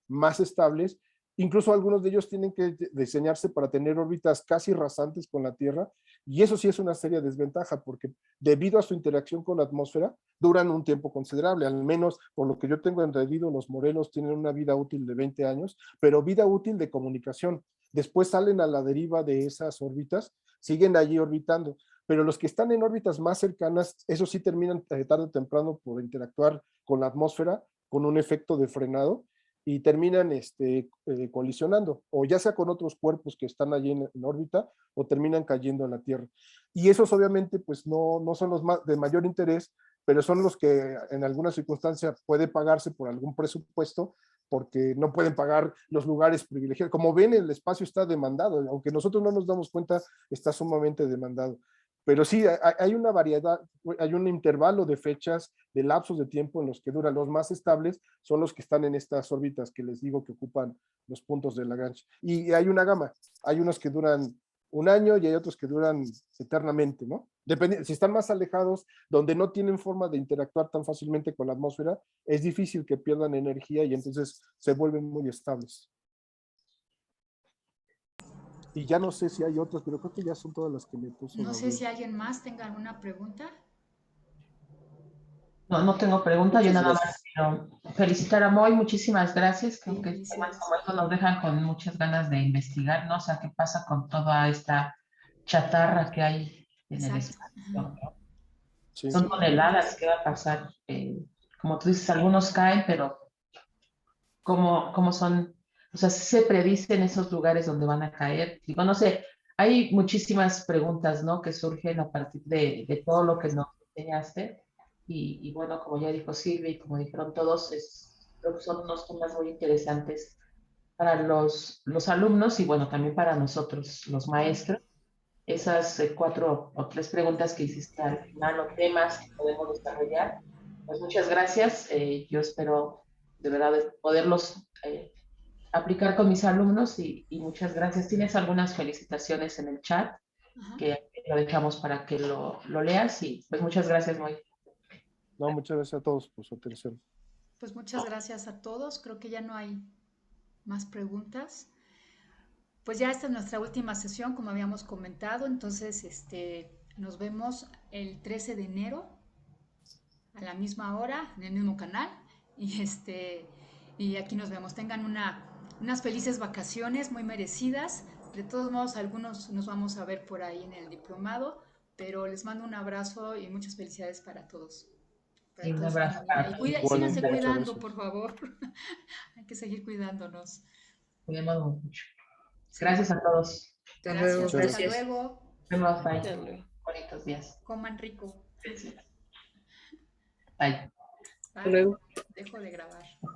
más estables. Incluso algunos de ellos tienen que diseñarse para tener órbitas casi rasantes con la Tierra, y eso sí es una seria desventaja, porque debido a su interacción con la atmósfera, duran un tiempo considerable, al menos por lo que yo tengo entendido, los morelos tienen una vida útil de 20 años, pero vida útil de comunicación. Después salen a la deriva de esas órbitas, siguen allí orbitando, pero los que están en órbitas más cercanas, eso sí terminan tarde o temprano por interactuar con la atmósfera, con un efecto de frenado, y terminan colisionando, o ya sea con otros cuerpos que están allí en órbita, o terminan cayendo en la Tierra. Y esos obviamente pues no son los de mayor interés, pero son los que en alguna circunstancia puede pagarse por algún presupuesto, porque no pueden pagar los lugares privilegiados. Como ven, el espacio está demandado, aunque nosotros no nos damos cuenta, está sumamente demandado. Pero sí, hay una variedad, hay un intervalo de fechas, de lapsos de tiempo en los que duran. Los más estables son los que están en estas órbitas que les digo que ocupan los puntos de Lagrange. Y hay una gama, hay unos que duran un año y hay otros que duran eternamente, ¿no? Si están más alejados, donde no tienen forma de interactuar tan fácilmente con la atmósfera, es difícil que pierdan energía y entonces se vuelven muy estables. Y ya no sé si hay otras, pero creo que ya son todas las que me puso. No sé si alguien más tenga alguna pregunta. No, no tengo pregunta, yo Muchas nada más gracias. quiero felicitar a Moy, muchísimas gracias. Creo Sí, que temas felicidades. como estos nos dejan con muchas ganas de investigar, ¿no? O sea, qué pasa con toda esta chatarra que hay en el Exacto. espacio, Ajá. ¿no? Sí. Son Sí, toneladas, ¿qué va a pasar? Como tú dices, algunos caen, pero ¿cómo son? O sea, ¿se predicen esos lugares donde van a caer? Digo, no sé, hay muchísimas preguntas, ¿no? Que surgen a partir de todo lo que nos enseñaste. Y bueno, como ya dijo Silvia y como dijeron todos, creo que son unos temas muy interesantes para los alumnos y bueno, también para nosotros, los maestros. Esas 4 o 3 preguntas que hiciste al final o temas que podemos desarrollar, pues muchas gracias. Yo espero de verdad poderlos aplicar con mis alumnos y muchas gracias. Tienes algunas felicitaciones en el chat ajá. que lo dejamos para que lo leas y pues muchas gracias, Moy. No, muchas gracias a todos por su atención. Pues muchas gracias a todos. Creo que ya no hay más preguntas. Pues ya esta es nuestra última sesión, como habíamos comentado. Entonces, nos vemos el 13 de enero a la misma hora en el mismo canal. Y aquí nos vemos. Tengan unas felices vacaciones muy merecidas. De todos modos, algunos nos vamos a ver por ahí en el diplomado, pero les mando un abrazo y muchas felicidades para todos. Para Y un toda su abrazo comunidad. para Y todos. síganse Igualmente, muchas cuidando, gracias. por favor. Hay que seguir cuidándonos. Cuidemos mucho. Sí. Gracias a todos. Hasta luego, Gracias. Muchas Hasta gracias. gracias. luego. Nos vemos. Bye. Hasta luego. Bonitos días. Coman rico. Bye. Hasta Bye. luego. Dejo de grabar.